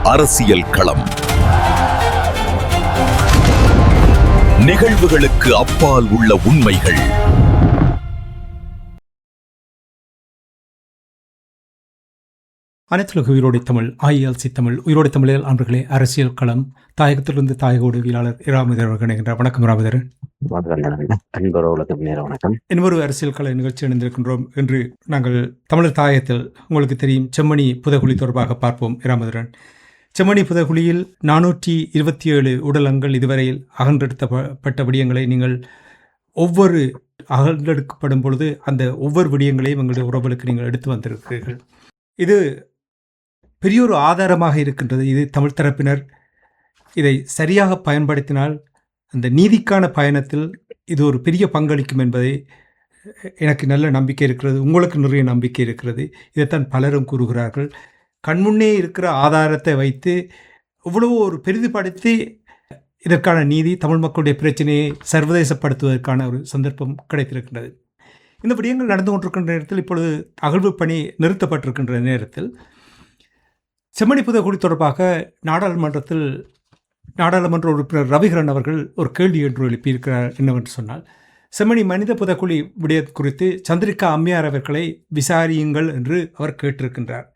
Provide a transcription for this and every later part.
அரசியல் களம். நிகழ்வுகளுக்கு அப்பால் உள்ள உண்மைகள். அனைத்துலக உயிரோடை தமிழ் IELTS தமிழ் உயிரோடை தமிழில் அன்பர்களே, அரசியல் களம் தாயகத்திலிருந்து தாயக உதவியாளர் இராமதர் அவர்கள் இணைகின்றார். வணக்கம் இராமதர். வணக்கம். இன்னொரு அரசியல் கள நிகழ்ச்சி இணைந்திருக்கின்றோம். இன்று நாங்கள் தமிழர் தாயகத்தில் உங்களுக்கு தெரியும் செம்மணி புதைகுழி தொடர்பாக பார்ப்போம். இராமதரன், செம்மணி புதைகுழியில் 427 உடலங்கள் இதுவரையில் அகன்றெடுக்கப்பட்ட விடயங்களை நீங்கள் ஒவ்வொரு அகன்றெடுக்கப்படும் பொழுது அந்த ஒவ்வொரு விடயங்களையும் எங்களுடைய உறவுகளுக்கு நீங்கள் எடுத்து வந்திருக்கிறீர்கள். இது பெரியொரு ஆதாரமாக இருக்கின்றது. இது தமிழ் தரப்பினர் இதை சரியாக பயன்படுத்தினால் அந்த நீதிக்கான பயணத்தில் இது ஒரு பெரிய பங்களிக்கும் என்பதை எனக்கு நல்ல நம்பிக்கை இருக்கிறது. உங்களுக்கு நிறைய நம்பிக்கை இருக்கிறது. இதைத்தான் பலரும் கூறுகிறார்கள். கண்முன்னே இருக்கிற ஆதாரத்தை வைத்து இவ்வளவு ஒரு பெரிதுபடுத்தி இதற்கான நீதி, தமிழ் மக்களுடைய பிரச்சனையை சர்வதேசப்படுத்துவதற்கான ஒரு சந்தர்ப்பம் கிடைத்திருக்கின்றது. இந்த விடயங்கள் நடந்து கொண்டிருக்கின்ற நேரத்தில், இப்பொழுது அகழ்வு பணி நிறுத்தப்பட்டிருக்கின்ற நேரத்தில், செம்மணி புதைகுழி தொடர்பாக நாடாளுமன்ற உறுப்பினர் ரவிகரன் அவர்கள் ஒரு கேள்வி என்று எழுப்பியிருக்கிறார். என்னவென்று சொன்னால், செம்மணி மனித புதைகுழி விடயம் குறித்து சந்திரிகா அம்மையார் அவர்களை விசாரியுங்கள் என்று அவர் கேட்டிருக்கின்றார்.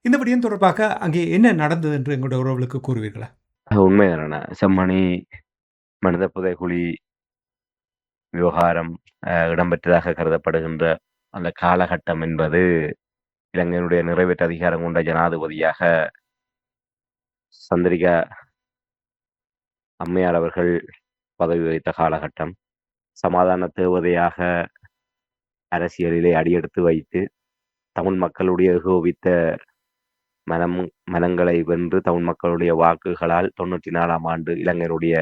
இந்த விடயம் தொடர்பாக அங்கே என்ன நடந்தது என்று எங்களுடைய உறவுகளுக்கு கூறுவீர்களா? உண்மையான செம்மணி மனித புதைகுழி விவகாரம் இடம்பெற்றதாக கருதப்படுகின்ற அந்த காலகட்டம் என்பது இலங்கையினுடைய நிறைவேற்று அதிகாரம் கொண்ட ஜனாதிபதியாக சந்திரிகா அம்மையார் அவர்கள் பதவி வகித்த காலகட்டம். சமாதான தேவதையாக அரசியலிலே அடியெடுத்து வைத்து தமிழ் மக்களுடைய ஏகோபித்த மனங்களை வென்று தமிழ் மக்களுடைய வாக்குகளால் 94ஆம் ஆண்டு இலங்கையினுடைய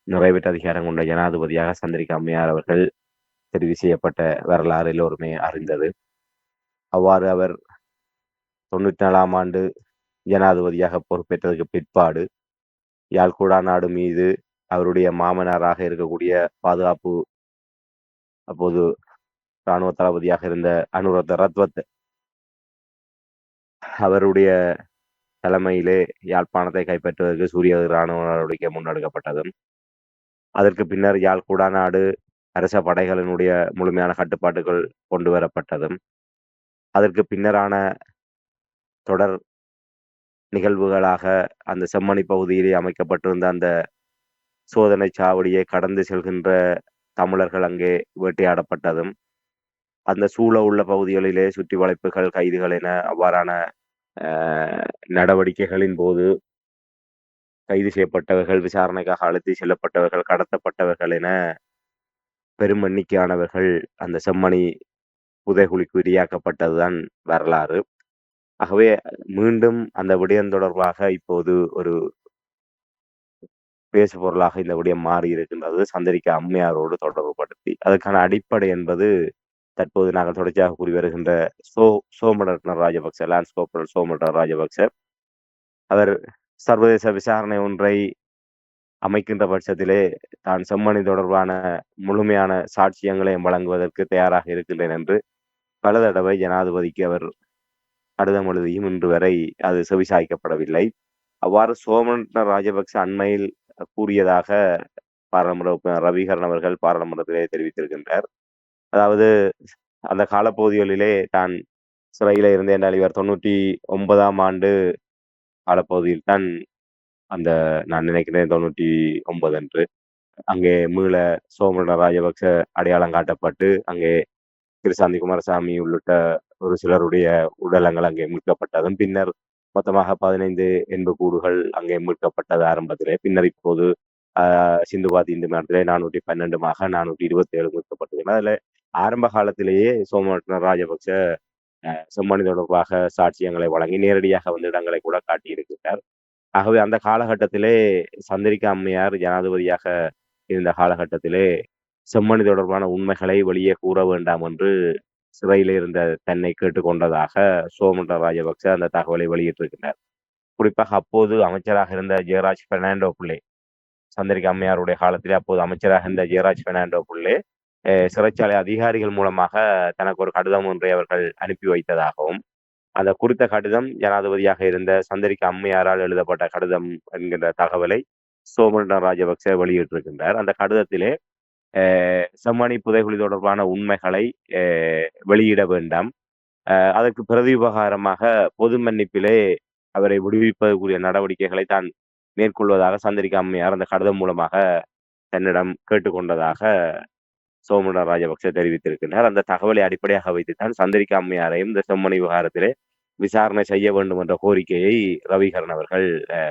நிறைவேற்று அதிகாரம் கொண்ட ஜனாதிபதியாக சந்திரிகா அம்மையார் அவர்கள் தெரிவு செய்யப்பட்ட வரலாறு எல்லோருமே அறிந்தது. அவ்வாறு அவர் 94ஆம் ஆண்டு ஜனாதிபதியாக பொறுப்பேற்றதுக்கு பிற்பாடு யாழ்குடா நாடு மீது அவருடைய மாமனாராக இருக்கக்கூடிய பாதுகாப்பு அப்போது இராணுவ தளபதியாக இருந்த அனுரத் ரத்வத் அவருடைய தலைமையிலே யாழ்ப்பாணத்தை கைப்பற்றுவதற்கு சூரிய இராணுவ நடவடிக்கை முன்னெடுக்கப்பட்டதும், அதற்கு பின்னர் யாழ்குடா நாடு அரச படைகளினுடைய முழுமையான கட்டுப்பாட்டுகள் கொண்டு வரப்பட்டதும், அதற்கு பின்னரான தொடர் நிகழ்வுகளாக அந்த செம்மணி பகுதியிலே அமைக்கப்பட்டிருந்த அந்த சோதனை சாவடியை கடந்து செல்கின்ற தமிழர்கள் அங்கே வேட்டையாடப்பட்டதும், அந்த சூழ உள்ள பகுதிகளிலே சுற்றி வளைப்புகள், கைதுகள் என அவ்வாறான நடவடிக்கைகளின் போது கைது செய்யப்பட்டவர்கள், விசாரணைக்காக அழைத்து செல்லப்பட்டவர்கள், கடத்தப்பட்டவர்கள் என பெரும் எண்ணிக்கையானவர்கள் அந்த செம்மணி புதைகுழிக்கு இரையாக்கப்பட்டதுதான் வரலாறு. ஆகவே மீண்டும் அந்த விடயம் தொடர்பாக இப்போது ஒரு பேசு பொருளாக இந்த விடயம் மாறி இருக்கின்றது, சந்திரிகா அம்மையாரோடு தொடர்பு படுத்தி. அதற்கான அடிப்படை என்பது தற்போது நாங்கள் தொடர்ச்சியாக கூறி வருகின்ற சோமரட்ன ராஜபக்ச, லான்ஸ் கோர்பரல் சோமரட்ன ராஜபக்ச அவர் சர்வதேச விசாரணை ஒன்றை அமைக்கின்ற பட்சத்திலே தான் செம்மணி தொடர்பான முழுமையான சாட்சியங்களை வழங்குவதற்கு தயாராக இருக்கின்றேன் என்று பல தடவை ஜனாதிபதிக்கு அவர் கடிதம் எழுதியும் இன்று வரை அது செவிசாய்க்கப்படவில்லை. அவ்வாறு சோமரட்ன ராஜபக்ச அண்மையில் கூறியதாக பாராளுமன்ற ரவிகரன் அவர்கள் பாராளுமன்றத்திலே தெரிவித்திருக்கின்றார். அதாவது அந்த காலப்பகுதிகளிலே தான் சிறையில இருந்தேன் என்றால், இவர் 99ஆம் ஆண்டு காலப்பகுதியில் தான் அந்த நான் நினைக்கிறேன் 99 அன்று அங்கே மீள சோமரட்ன ராஜபக்ச அடையாளம் காட்டப்பட்டு அங்கே கிருசாந்தி குமாரசாமி உள்ளிட்ட ஒரு சிலருடைய உடலங்கள் அங்கே மீட்கப்பட்டதும், பின்னர் மொத்தமாக 15 எண்புக்கூடுகள் அங்கே மீட்கப்பட்டது ஆரம்பத்திலே. பின்னர் இப்போது சிந்துபாத் இந்து நேரத்திலே 412 427 மீட்கப்பட்டது. அதுல ஆரம்ப காலத்திலேயே சோமரட்ன ராஜபக்ச செம்மணி தொடர்பாக சாட்சியங்களை வழங்கி நேரடியாக வந்து இடங்களை கூட காட்டியிருக்கிறார். ஆகவே அந்த காலகட்டத்திலே சந்திரிகா அம்மையார் ஜனாதிபதியாக இருந்த காலகட்டத்திலே செம்மணி தொடர்பான உண்மைகளை வெளியே கூற வேண்டாம் என்று சிறையில் இருந்த தன்னை கேட்டுக்கொண்டதாக சோமரட்ன ராஜபக்ச அந்த தகவலை வெளியிட்டிருக்கிறார். குறிப்பாக அப்போது அமைச்சராக இருந்த ஜெயராஜ் பெர்னாண்டோ பிள்ளை, சந்திரிகா அம்மையாருடைய காலத்திலே அப்போது அமைச்சராக இருந்த ஜெயராஜ் பெர்னாண்டோ பிள்ளை சிறைச்சாலை அதிகாரிகள் மூலமாக தனக்கு ஒரு கடிதம் ஒன்றை அவர்கள் அனுப்பி வைத்ததாகவும், அந்த குறித்த கடிதம் ஜனாதிபதியாக இருந்த சந்திரிகா அம்மையாரால் எழுதப்பட்ட கடிதம் என்கின்ற தகவலை சோமரட்ன ராஜபக்ச வெளியிட்டிருக்கின்றார். அந்த கடிதத்திலே செம்மணி புதைகுழி தொடர்பான உண்மைகளை வெளியிட வேண்டாம், அதற்கு பிரதியுபகாரமாக பொது மன்னிப்பிலே அவரை விடுவிப்பதற்குரிய நடவடிக்கைகளை தான் மேற்கொள்வதாக சந்திரிகா அம்மையார் அந்த கடிதம் மூலமாக தன்னிடம் கேட்டுக்கொண்டதாக சோமரட்ன ராஜபக்ச தெரிவித்திருக்கின்றார். அந்த தகவலை அடிப்படையாக வைத்துத்தான் சந்திரிகா அம்மையாரையும் இந்த செம்மணி விவகாரத்திலே விசாரணை செய்ய வேண்டும் என்ற கோரிக்கையை ரவிகரன் அவர்கள்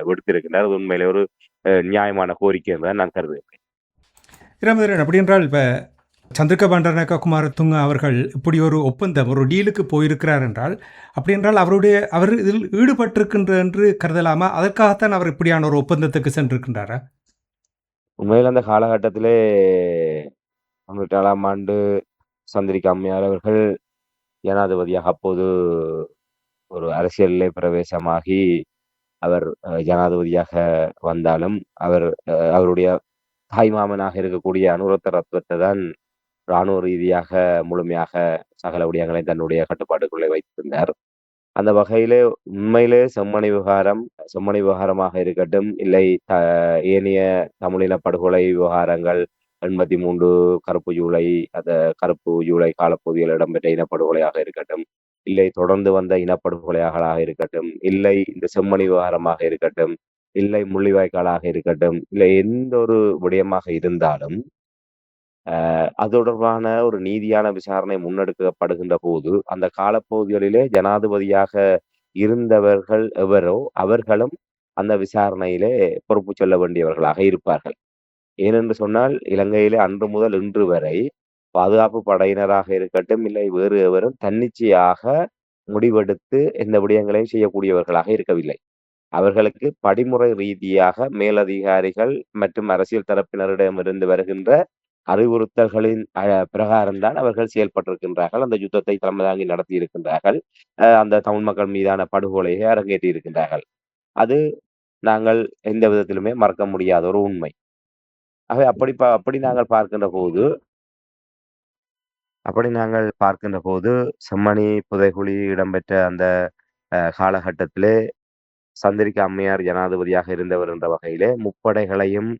விடுத்திருக்கின்றார். அது உண்மையிலே ஒரு நியாயமான கோரிக்கை என்றுதான் நான் கருதுகிறேன். இராமதரன், அப்படி என்றால் இப்போ சந்திரிகா பண்டாரநாயக்கா குமாரதுங்க அவர்கள் இப்படி ஒரு ஒப்பந்தம், ஒரு டீலுக்கு போயிருக்கிறார் என்றால், அப்படி என்றால் அவர் இதில் ஈடுபட்டிருக்கின்ற என்று கருதலாமா? அதற்காகத்தான் அவர் இப்படியான ஒரு ஒப்பந்தத்துக்கு சென்றிருக்கின்றாரா? உண்மையில் அந்த காலகட்டத்திலே 97ஆம் ஆண்டு சந்திரிகா அம்மையார் அவர்கள் ஜனாதிபதியாக அப்போது ஒரு அரசியலிலே பிரவேசமாகி அவர் ஜனாதிபதியாக வந்தாலும் அவருடைய தாய்மாமனாக இருக்கக்கூடிய அனுரத்த ரத்வத்தை தான் இராணுவ ரீதியாக முழுமையாக சகல விடயங்களை தன்னுடைய கட்டுப்பாட்டுக்குள்ளே வைத்திருந்தார். அந்த வகையிலே உண்மையிலே செம்மணி விவகாரமாக இருக்கட்டும், இல்லை ஏனைய தமிழின படுகொலை விவகாரங்கள் 83 கருப்பு ஜூலை காலப்பகுதியில் இடம்பெற்ற இனப்படுகொலையாக இருக்கட்டும், இல்லை தொடர்ந்து வந்த இனப்படுகொலைகளாக இருக்கட்டும், இல்லை இந்த செம்மணி விவகாரமாக இருக்கட்டும், இல்லை முள்ளிவாய்க்காலாக இருக்கட்டும், இல்லை எந்த ஒரு விடயமாக இருந்தாலும் அது தொடர்பான ஒரு நீதியான விசாரணை முன்னெடுக்கப்படுகின்ற போது அந்த காலப்பகுதிகளிலே ஜனாதிபதியாக இருந்தவர்கள் எவரோ அவர்களும் அந்த விசாரணையிலே பொறுப்பு சொல்ல வேண்டியவர்களாக இருப்பார்கள். ஏனென்று சொன்னால் இலங்கையிலே அன்று முதல் இன்று வரை பாதுகாப்பு படையினராக இருக்கட்டும், இல்லை வேறு எவரும் தன்னிச்சையாக முடிவெடுத்து எந்த விடயங்களையும் செய்யக்கூடியவர்களாக இருக்கவில்லை. அவர்களுக்கு படிமுறை ரீதியாக மேலதிகாரிகள் மற்றும் அரசியல் தரப்பினரிடமிருந்து வருகின்ற அறிவுறுத்தல்களின் பிரகாரம்தான் அவர்கள் செயல்பட்டிருக்கின்றார்கள். அந்த யுத்தத்தை தலைமை தாங்கி நடத்தி இருக்கின்றார்கள். அந்த தமிழ் மக்கள் மீதான படுகொலையை அரங்கேற்றி இருக்கின்றார்கள். அது நாங்கள் எந்த விதத்திலுமே மறக்க முடியாத ஒரு உண்மை. ஆகவே அப்படி நாங்கள் பார்க்கின்ற போது செம்மணி புதைகுழி இடம்பெற்ற அந்த காலகட்டத்திலே சந்திரிகா அம்மையார் ஜனாதிபதியாக இருந்தவர் என்ற வகையிலே முப்படைகளையும்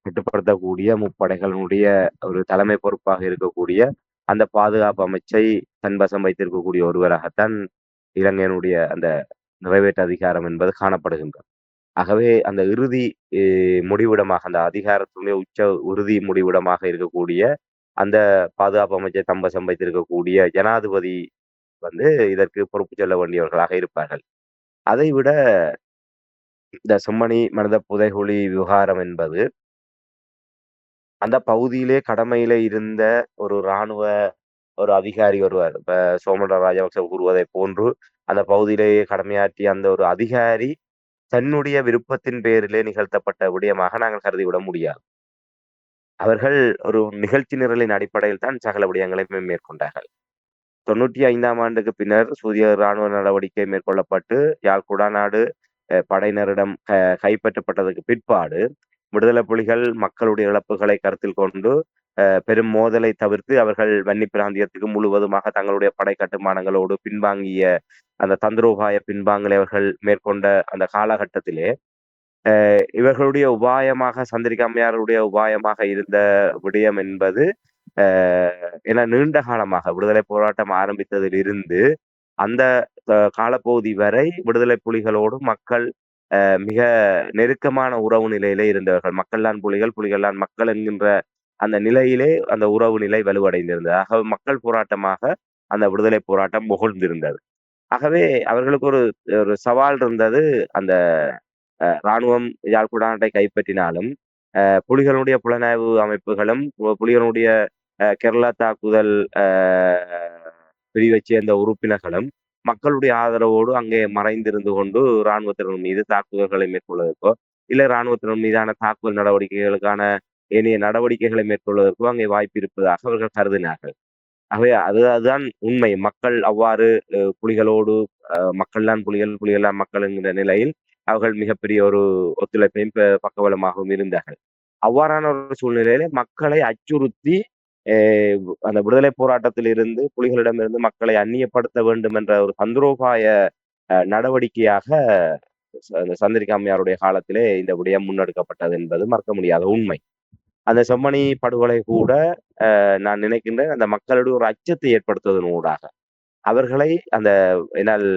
கட்டுப்படுத்தக்கூடிய முப்படைகளுடைய ஒரு தலைமை பொறுப்பாக இருக்கக்கூடிய அந்த பாதுகாப்பு அமைச்சை தன்வசம் வைத்திருக்கக்கூடிய ஒருவராகத்தான் இலங்கையினுடைய அந்த நிறைவேற்று அதிகாரம் என்பது காணப்படுகின்றது. ஆகவே அந்த இறுதி முடிவிடமாக, அந்த அதிகாரத்தினுடைய உச்ச இறுதி முடிவிடமாக இருக்கக்கூடிய அந்த பாதுகாப்பு அமைச்சை தம்பசம் வைத்திருக்கக்கூடிய ஜனாதிபதி இதற்கு பொறுப்பு சொல்ல வேண்டியவர்களாக இருப்பார்கள். அதை விட இந்த செம்மணி மனித புதைகுழி விவகாரம் என்பது அந்த பகுதியிலே கடமையிலே இருந்த ஒரு இராணுவ ஒரு அதிகாரி ஒருவர், இப்ப சோமரட்ன ராஜபக்ச கூறுவதை போன்று அந்த பகுதியிலேயே கடமையாற்றிய அந்த ஒரு அதிகாரி தன்னுடைய விருப்பத்தின் பேரிலே நிகழ்த்தப்பட்ட விடயமாக நாங்கள் கருதிவிட முடியாது. அவர்கள் ஒரு நிகழ்ச்சி நிரலின் அடிப்படையில் தான் சகல விடயங்களையுமே மேற்கொண்டார்கள். 95ஆம் ஆண்டுக்கு பின்னர் சூரிய இராணுவ நடவடிக்கை மேற்கொள்ளப்பட்டு யாழ் குடாநாடு படையினரிடம் கைப்பற்றப்பட்டதற்கு பிற்பாடு விடுதலை புலிகள் மக்களுடைய இழப்புகளை கருத்தில் கொண்டு பெரும் மோதலை தவிர்த்து அவர்கள் வன்னி பிராந்தியத்துக்கு முழுவதுமாக தங்களுடைய படை கட்டுமானங்களோடு பின்வாங்கிய அந்த தந்திரோபாய பின்வாங்கலை அவர்கள் மேற்கொண்ட அந்த காலகட்டத்திலே இவர்களுடைய உபாயமாக, சந்திரிகா அம்மையாருடைய உபாயமாக இருந்த விடயம் என்பது என நீண்ட காலமாக விடுதலை போராட்டம் ஆரம்பித்ததில் இருந்து அந்த காலப்பகுதி வரை விடுதலை புலிகளோடு மக்கள் மிக நெருக்கமான உறவு நிலையிலே இருந்தவர்கள். மக்கள் தான் புலிகள், புலிகள் தான் மக்கள் என்கின்ற அந்த நிலையிலே அந்த உறவு நிலை வலுவடைந்திருந்தது. ஆகவே மக்கள் போராட்டமாக அந்த விடுதலை போராட்டம் புகழ்ந்திருந்தது. ஆகவே அவர்களுக்கு ஒரு சவால் இருந்தது. அந்த இராணுவம் யாழ் குடாநாட்டை கைப்பற்றினாலும் புலிகளுடைய புலனாய்வு அமைப்புகளும் புலிகளுடைய கேரளா தாக்குதல் பிரிவை சேர்ந்த உறுப்பினர்களும் மக்களுடைய ஆதரவோடு அங்கே மறைந்திருந்து கொண்டு இராணுவத்தினர் மீது தாக்குதல்களை மேற்கொள்வதற்கோ, இல்லை இராணுவத்தினர் மீதான தாக்குதல் நடவடிக்கைகளுக்கான ஏனைய நடவடிக்கைகளை மேற்கொள்வதற்கோ அங்கே வாய்ப்பு இருப்பதாக அவர்கள் கருதினார்கள். ஆகவே அதுதான் உண்மை. மக்கள் அவ்வாறு புலிகளோடு மக்கள் தான் புலிகள், புலிகள் தான் மக்கள் என்கிற நிலையில் அவர்கள் மிகப்பெரிய ஒரு ஒத்துழைப்பையும் பக்கபலமாகவும் இருந்தார்கள். அவ்வாறான ஒரு சூழ்நிலையில மக்களை அச்சுறுத்தி அந்த விடுதலை போராட்டத்தில் இருந்து புலிகளிடமிருந்து மக்களை அந்நியப்படுத்த வேண்டும் என்ற ஒரு தந்திரோபாய நடவடிக்கையாக அந்த சந்திரிகா அம்மையாருடைய காலத்திலே இந்த விடயம் முன்னெடுக்கப்பட்டது என்பது மறக்க முடியாத உண்மை. அந்த செம்மணி படுகொலை கூட நான் நினைக்கின்றேன் அந்த மக்களிடையே ஒரு அச்சத்தை ஏற்படுத்துவதன் ஊடாக அவர்களை அந்த என்னால்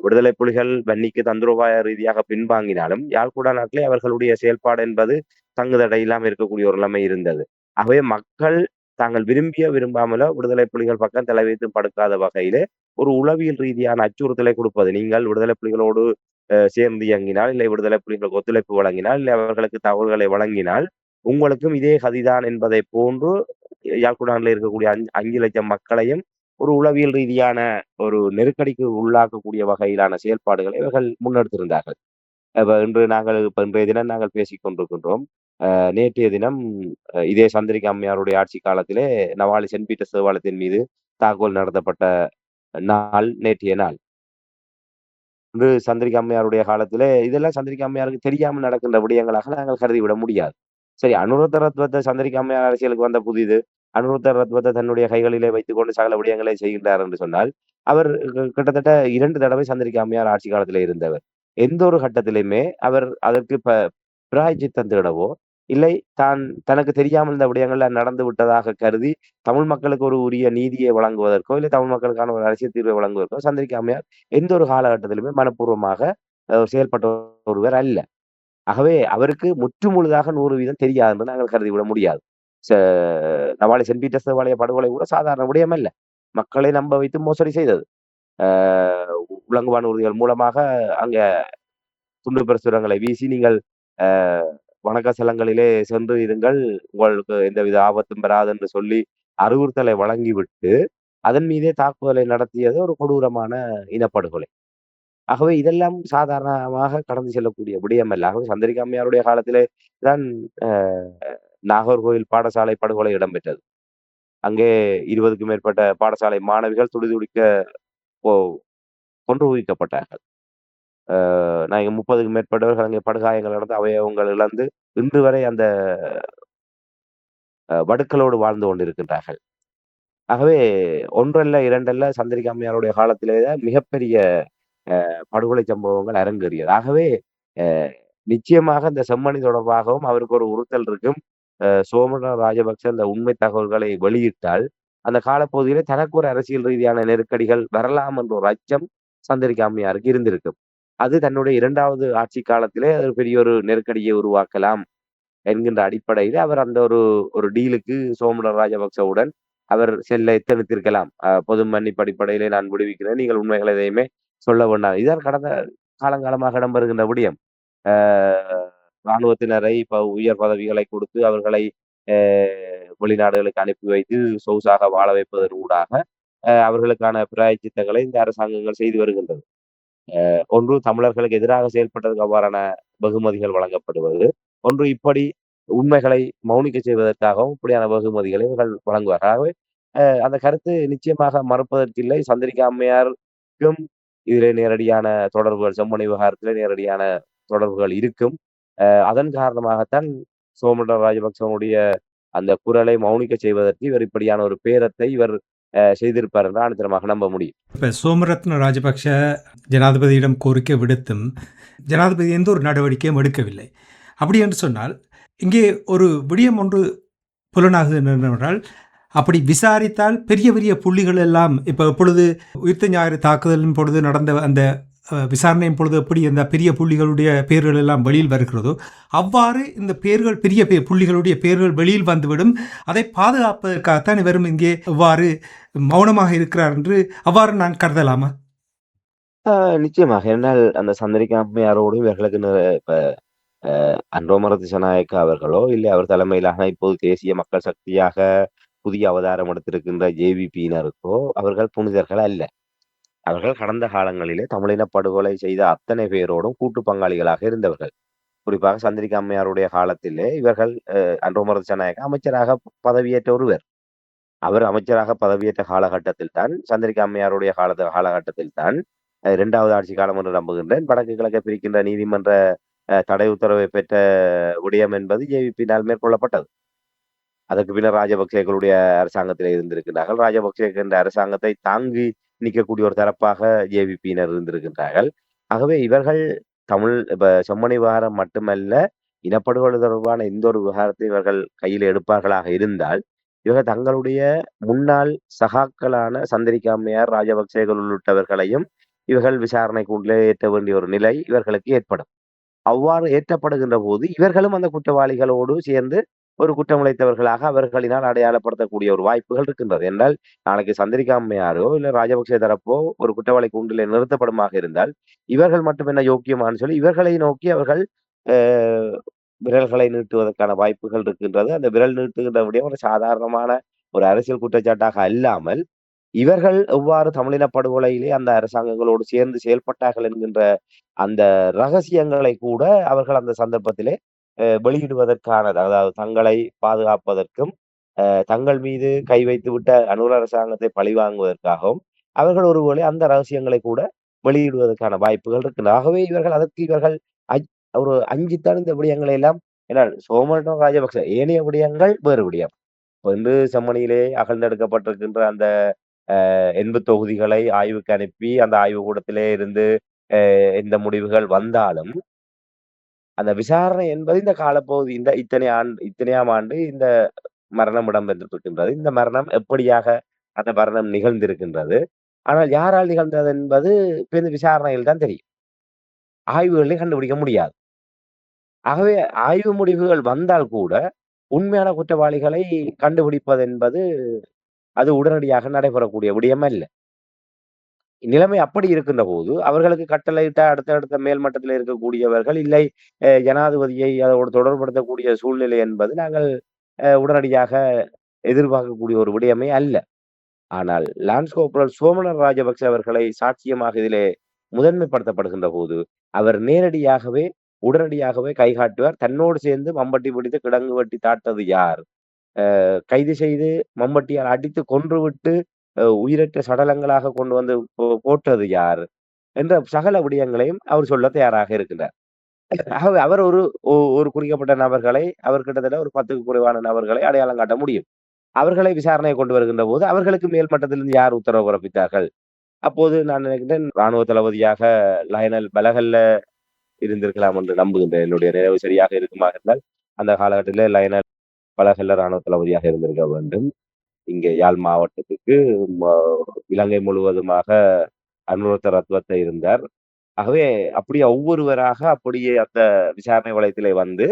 விடுதலை புலிகள் வன்னிக்கு தந்திரோபாய ரீதியாக பின்வாங்கினாலும் யாழ்குடா நாட்டிலே அவர்களுடைய செயல்பாடு என்பது தங்குதடை இல்லாமல் இருக்கக்கூடிய ஒரு நிலைமை இருந்தது. ஆகவே மக்கள் தாங்கள் விரும்பிய விரும்பாமலோ விடுதலை புலிகள் பக்கம் தலை வைத்து படுக்காத வகையிலே ஒரு உளவியல் ரீதியான அச்சுறுத்தலை கொடுப்பது. நீங்கள் விடுதலை புலிகளோடு சேர்ந்து இயங்கினால், இல்லை விடுதலை புலிகளுக்கு ஒத்துழைப்பு வழங்கினால், இல்லை அவர்களுக்கு தகவல்களை வழங்கினால் உங்களுக்கும் இதே கதிதான் என்பதை போன்று யாழ்குடானில் இருக்கக்கூடிய 5 லட்சம் மக்களையும் ஒரு உளவியல் ரீதியான ஒரு நெருக்கடிக்கு உள்ளாக்கக்கூடிய வகையிலான செயல்பாடுகளை இவர்கள் முன்னெடுத்திருந்தார்கள். இன்றைய தினம் நாங்கள் பேசிக் கொண்டிருக்கின்றோம். நேற்றைய தினம் இதே சந்திரிகா அம்மையாருடைய ஆட்சி காலத்திலே நவாலி சென்ட் பீட்டர்ஸ் தேவாலயத்தின் மீது தாக்குதல் நடத்தப்பட்ட நாள் நேற்றைய நாள். இன்று சந்திரிகா அம்மையாருடைய காலத்திலே இதெல்லாம் சந்திரிகா அம்மையாருக்கு தெரியாமல் நடக்கின்ற விடயங்களாக நாங்கள் கருதிவிட முடியாது. சரி, அனுருத்த ரத்வத்தை சந்திரிகா அம்மையார் அரசியலுக்கு வந்த புதிது. அனுருத்த ரத்வத்தை தன்னுடைய கைகளிலே வைத்துக் கொண்டு சகல விடயங்களை செய்கின்றார் என்று சொன்னால் அவர் கிட்டத்தட்ட 2 தடவை சந்திரிகா அம்மையார் ஆட்சி காலத்திலே இருந்தவர். எந்த ஒரு கட்டத்திலுமே அவர் அதற்கு பிராயச்சித்தம் தேடவோ இல்லை தனக்கு தெரியாமல் இந்த விடயங்கள் நடந்து விட்டதாக கருதி தமிழ் மக்களுக்கு ஒரு உரிய நீதியை வழங்குவதற்கோ இல்லை தமிழ் மக்களுக்கான ஒரு அரசியல் தீர்வை வழங்குவதற்கோ சந்திரிகா அம்மையார் எந்த ஒரு காலகட்டத்திலுமே மனப்பூர்வமாக செயல்பட்ட ஒருவர் அல்ல. ஆகவே அவருக்கு முற்றுமுழுதாக 100% தெரியாது என்று நாங்கள் கருதிவிட முடியாது. நவாலி சென்ட் பீட்டர்ஸ் தேவாலய படுகொலை கூட சாதாரண விடயம் அல்ல. மக்களை நம்ப வைத்து மோசடி செய்தது. உலங்குவான் உறுதிகள் மூலமாக அங்க துண்டு பிரசுரங்களை வீசி நீங்கள் வணக்க ஸ்தலங்களிலே சென்று இருங்கள், உங்களுக்கு எந்தவித ஆபத்தும் பெறாது என்று சொல்லி அறிவுறுத்தலை வழங்கிவிட்டு அதன் மீதே தாக்குதலை நடத்தியது ஒரு கொடூரமான இனப்படுகொலை. ஆகவே இதெல்லாம் சாதாரணமாக கடந்து செல்லக்கூடிய விடயம் அல்ல. ஆகவே சந்திரிகா அம்மையாருடைய காலத்திலே தான் நாகர்கோவில் பாடசாலை படுகொலை இடம்பெற்றது. அங்கே 20க்கும் மேற்பட்ட பாடசாலை மாணவிகள் துடிதுடிக்க கொன்று குவிக்கப்பட்டார்கள். 30க்கும் மேற்பட்டவர்கள் அங்கே படுகாயங்கள் நடந்து அவயவங்கள் இழந்து இன்று வரை அந்த வடுக்களோடு வாழ்ந்து கொண்டிருக்கின்றார்கள். ஆகவே ஒன்றல்ல இரண்டல்ல சந்திரிகா அம்மையாருடைய காலத்திலேதான் மிகப்பெரிய படுகொலை சம்பவங்கள் அரங்கேறியது. ஆகவே நிச்சயமாக இந்த செம்மணி தொடர்பாகவும் அவருக்கு ஒரு உறுத்தல் இருக்கும். சோமன ராஜபக்ச அந்த உண்மை தகவல்களை வெளியிட்டால் அந்த காலப்பகுதியிலே தனக்கு ஒரு அரசியல் ரீதியான நெருக்கடிகள் வரலாம் என்ற ஒரு அச்சம் சந்திரிகா அம்மையாருக்கு இருந்திருக்கும். அது தன்னுடைய 2வது ஆட்சி காலத்திலே அது பெரிய ஒரு நெருக்கடியை உருவாக்கலாம் என்கின்ற அடிப்படையில் அவர் அந்த ஒரு டீலுக்கு சோமன ராஜபக்சவுடன் அவர் செல்ல எத்தனித்திருக்கலாம். பொது மன்னிப்பு அடிப்படையிலே நான் விடுவிக்கிறேன், நீங்கள் உண்மைகள் எதையுமே சொல்ல வேண்டாம். இதான் கடந்த காலங்காலமாக இடம்பெறுகின்ற விடயம். இராணுவத்தினரை உயர் பதவிகளை கொடுத்து அவர்களை வெளிநாடுகளுக்கு அனுப்பி வைத்து சொகுசாக வாழ வைப்பதன் ஊடாக அவர்களுக்கான பிராயச்சித்தங்களை இந்த அரசாங்கங்கள் செய்து வருகின்றது. ஒன்று தமிழர்களுக்கு எதிராக செயல்பட்டதுக்கு அவ்வாறான வெகுமதிகள் வழங்கப்படுவது, ஒன்று இப்படி உண்மைகளை மௌனிக்க செய்வதற்காகவும் இப்படியான வெகுமதிகளை இவர்கள் வழங்குவார்கள். ஆகவே அந்த கருத்து நிச்சயமாக மறுப்பதற்கில்லை. சந்திரிகா அம்மையாருக்கும் இதிலே நேரடியான தொடர்புகள், செம்மணி விவகாரத்திலே நேரடியான தொடர்புகள் இருக்கும். அதன் காரணமாகத்தான் சோமன ராஜபக்சவனுடைய அந்த குரலை மௌனிக்க செய்வதற்கு இவர் இப்படியான ஒரு பேரத்தை இவர் செய்திருப்பார் என்று ஆணித்தரமாக நம்ப முடியும். இப்போ சோமரத்ன ராஜபக்ஷ ஜனாதிபதியிடம் கோரிக்கை விடுத்தும் ஜனாதிபதி எந்த ஒரு நடவடிக்கையும் எடுக்கவில்லை. அப்படி என்று சொன்னால் இங்கே ஒரு விடயம் ஒன்று புலனாகுது என்னவென்றால், அப்படி விசாரித்தால் பெரிய பெரிய புள்ளிகள் எல்லாம் இப்போ எப்பொழுது உயிர்த்த ஞாயிறு தாக்குதலின் பொழுது நடந்த அந்த விசாரணையின் பொழுது எப்படி இந்த பெரிய புள்ளிகளுடைய பெயர்கள் எல்லாம் வெளியில் வருகிறதோ அவ்வாறு இந்த பெயர்கள் பெரிய புள்ளிகளுடைய பெயர்கள் வெளியில் வந்துவிடும். அதை பாதுகாப்பதற்காகத்தான் இவரும் இங்கே இவ்வாறு மௌனமாக இருக்கிறார் என்று அவ்வாறு நான் கருதலாமா? நிச்சயமாக. என்னால் அந்த சந்திரிகா அம்மையாரோடு இவர்களுக்கு இப்ப அன்ரோமர திசாநாயக்க அவர்களோ இல்லை அவர் தலைமையிலான இப்போது தேசிய மக்கள் சக்தியாக புதிய அவதாரம் எடுத்திருக்கின்ற ஜேவிபியினருக்கோ அவர்கள் புனிதர்கள் அல்ல. அவர்கள் கடந்த காலங்களிலே தமிழின படுகொலை செய்த அத்தனை பேரோடும் கூட்டு பங்காளிகளாக இருந்தவர்கள். குறிப்பாக சந்திரிகா அம்மையாருடைய காலத்திலே இவர்கள் அன்ரோமர திசாநாயக்க அமைச்சராக பதவியேற்ற ஒருவர். அவர் அமைச்சராக பதவியேற்ற காலகட்டத்தில் தான் சந்திரிகா அம்மையாருடைய காலகட்டத்தில் தான் 2வது ஆட்சி காலம் என்று நம்புகின்றேன் வடக்கு கிழக்கை பிரிக்கின்ற நீதிமன்ற தடை உத்தரவை பெற்ற விடயம் என்பது ஜேவிபியினால் மேற்கொள்ளப்பட்டது. அதற்கு பின்னர் ராஜபக்சேக்களுடைய அரசாங்கத்திலே இருந்திருக்கின்றார்கள். ராஜபக்சேக்கள் என்ற அரசாங்கத்தை தாங்கி நிற்கக்கூடிய ஒரு தரப்பாக ஜேவிபியினர் இருந்திருக்கின்றார்கள். ஆகவே இவர்கள் இப்ப செம்மணி விவகாரம் மட்டுமல்ல, இனப்படுகொலை தொடர்பான எந்த ஒரு விவகாரத்தையும் இவர்கள் கையில் எடுப்பார்களாக இருந்தால், இவர்கள் தங்களுடைய முன்னாள் சகாக்களான சந்திரிகா அம்மையார், ராஜபக்சேகள் உள்ளிட்டவர்களையும் இவர்கள் விசாரணைக்கு உள்ளே ஏற்ற வேண்டிய ஒரு நிலை இவர்களுக்கு ஏற்படும். அவ்வாறு ஏற்றப்படுகின்ற போது இவர்களும் அந்த குற்றவாளிகளோடு சேர்ந்து ஒரு குற்றம் இழைத்தவர்களாக அவர்களினால் அடையாளப்படுத்தக்கூடிய ஒரு வாய்ப்புகள் இருக்கின்றது. என்றால் நாளைக்கு சந்திரிகா அம்மையாரோ இல்ல ராஜபக்சே தரப்போ ஒரு குற்றவாளி கூண்டிலே நிறுத்தப்படுமாக இருந்தால் இவர்கள் மட்டும் என்ன யோக்கியமான்னு சொல்லி இவர்களை நோக்கி அவர்கள் விரல்களை நீட்டுவதற்கான வாய்ப்புகள் இருக்கின்றது. அந்த விரல் நீட்டுகின்ற விடயம் ஒரு சாதாரணமான ஒரு அரசியல் குற்றச்சாட்டாக அல்லாமல் இவர்கள் எவ்வாறு தமிழின படுகொலையிலே அந்த அரசாங்கங்களோடு சேர்ந்து செயல்பட்டார்கள் என்கின்ற அந்த ரகசியங்களை கூட அவர்கள் அந்த சந்தர்ப்பத்திலே வெளியிடுவதற்கானது. அதாவது தங்களை பாதுகாப்பதற்கும் தங்கள் மீது கை வைத்து விட்ட அனுர அரசாங்கத்தை பழிவாங்குவதற்காகவும் அவர்கள் ஒருவேளை அந்த ரகசியங்களை கூட வெளியிடுவதற்கான வாய்ப்புகள் இருக்கின்றன. ஆகவே இவர்கள் ஒரு அஞ்சித்தான் இந்த விடயங்களை எல்லாம் ஏன்னா சோமரட்ன ராஜபக்ச ஏனைய விடயங்கள் வேறு விடயம். வந்து செம்மணியிலே அகழ்ந்தெடுக்கப்பட்டிருக்கின்ற அந்த 80 தொகுதிகளை ஆய்வுக்கு அனுப்பி அந்த ஆய்வு கூடத்திலே இருந்து எந்த முடிவுகள் வந்தாலும் அந்த விசாரணை என்பது இந்த காலப்பகுதி இந்த இத்தனையாம் ஆண்டு இந்த மரணம் இடம்பெற்றிருக்கின்றது. இந்த மரணம் எப்படியாக அந்த மரணம் நிகழ்ந்திருக்கின்றது. ஆனால் யாரால் நிகழ்ந்தது என்பது இப்ப இந்த விசாரணையில் தான் தெரியும். ஆய்வுகளிலே கண்டுபிடிக்க முடியாது. ஆகவே ஆய்வு முடிவுகள் வந்தால் கூட உண்மையான குற்றவாளிகளை கண்டுபிடிப்பது என்பது அது உடனடியாக நடைபெறக்கூடிய விடயம் அல்ல. நிலைமை அப்படி இருக்கின்ற போது அவர்களுக்கு கட்டளையிட்ட அடுத்தடுத்த மேல் மட்டத்தில் இருக்கக்கூடியவர்கள் இல்லை ஜனாதிபதியை அதோடு தொடர்படுத்தக்கூடிய சூழ்நிலை என்பது நாங்கள் உடனடியாக எதிர்பார்க்கக்கூடிய ஒரு விடயமே அல்ல. ஆனால் லான்ஸ் கோர்பரல் சோமன ராஜபக்ச அவர்களை சாட்சியமாக இதிலே முதன்மைப்படுத்தப்படுகின்ற போது அவர் நேரடியாகவே உடனடியாகவே கைகாட்டுவார். தன்னோடு சேர்ந்து மம்பட்டி பிடித்து கிடங்கு வெட்டி தாட்டது யார், கைது செய்து மம்பட்டியால் அடித்து கொன்றுவிட்டு உயிரற்ற சடலங்களாக கொண்டு வந்து போட்டது யார் என்ற சகல விடயங்களையும் அவர் சொல்ல தயாராக இருக்கின்றார். ஆகவே அவர் ஒரு குறிக்கப்பட்ட நபர்களை அவர் கிட்டத்தட்ட ஒரு 10க்கு குறைவான நபர்களை அடையாளம் காட்ட முடியும். அவர்களை விசாரணையை கொண்டு வருகின்ற போது அவர்களுக்கு மேல் மட்டத்திலிருந்து யார் உத்தரவு பிறப்பித்தார்கள்? அப்போது நான் நினைக்கின்றேன் ராணுவ தளபதியாக லயனல் பலகல்ல இருந்திருக்கலாம் என்று நம்புகின்றேன். என்னுடைய நினைவு சரியாக இருக்குமாக இருந்தால் அந்த காலகட்டத்தில் லயனல் பலகல்ல ராணுவ தளபதியாக இருந்திருக்க வேண்டும். இங்கே யாழ் மாவட்டத்துக்கு இலங்கை முழுவதுமாக அனுரத்த ரத்வத்தை இருந்தார். ஆகவே அப்படியே ஒவ்வொருவராக அப்படியே அந்த விசாரணை வளையத்திலே வந்து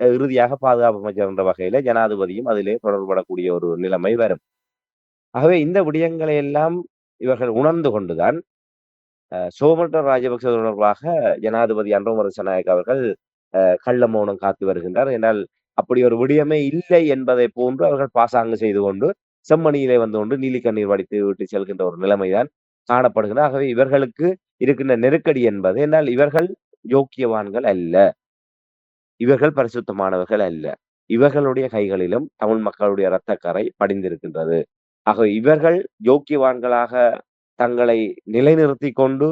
இறுதியாக பாதுகாப்பு அமைச்சர் என்ற வகையில ஜனாதிபதியும் அதிலே தொடர்படக்கூடிய ஒரு நிலைமை வரும். ஆகவே இந்த விடயங்களை எல்லாம் இவர்கள் உணர்ந்து கொண்டுதான் சோமட்ட ராஜபக்ச தொடர்பாக ஜனாதிபதி அன்ரோமர சனாயக் அவர்கள் கள்ள மௌனம் காத்து வருகின்றார். என்றால் அப்படி ஒரு விடயமே இல்லை என்பதை போன்று அவர்கள் பாசாங்கு செய்து கொண்டு செம்மணியிலே வந்து கொண்டு நீலி கண்ணீர் வடித்து விட்டு செல்கின்ற ஒரு நிலைமைதான் காணப்படுகிறது. ஆகவே இவர்களுக்கு இருக்கின்ற நெருக்கடி என்பது என்றால் இவர்கள் யோக்கியவான்கள் அல்ல, இவர்கள் பரிசுத்தமானவர்கள் அல்ல. இவர்களுடைய கைகளிலும் தமிழ் மக்களுடைய இரத்தக்கரை படிந்திருக்கின்றது. ஆகவே இவர்கள் யோக்கியவான்களாக தங்களை நிலைநிறுத்தி கொண்டு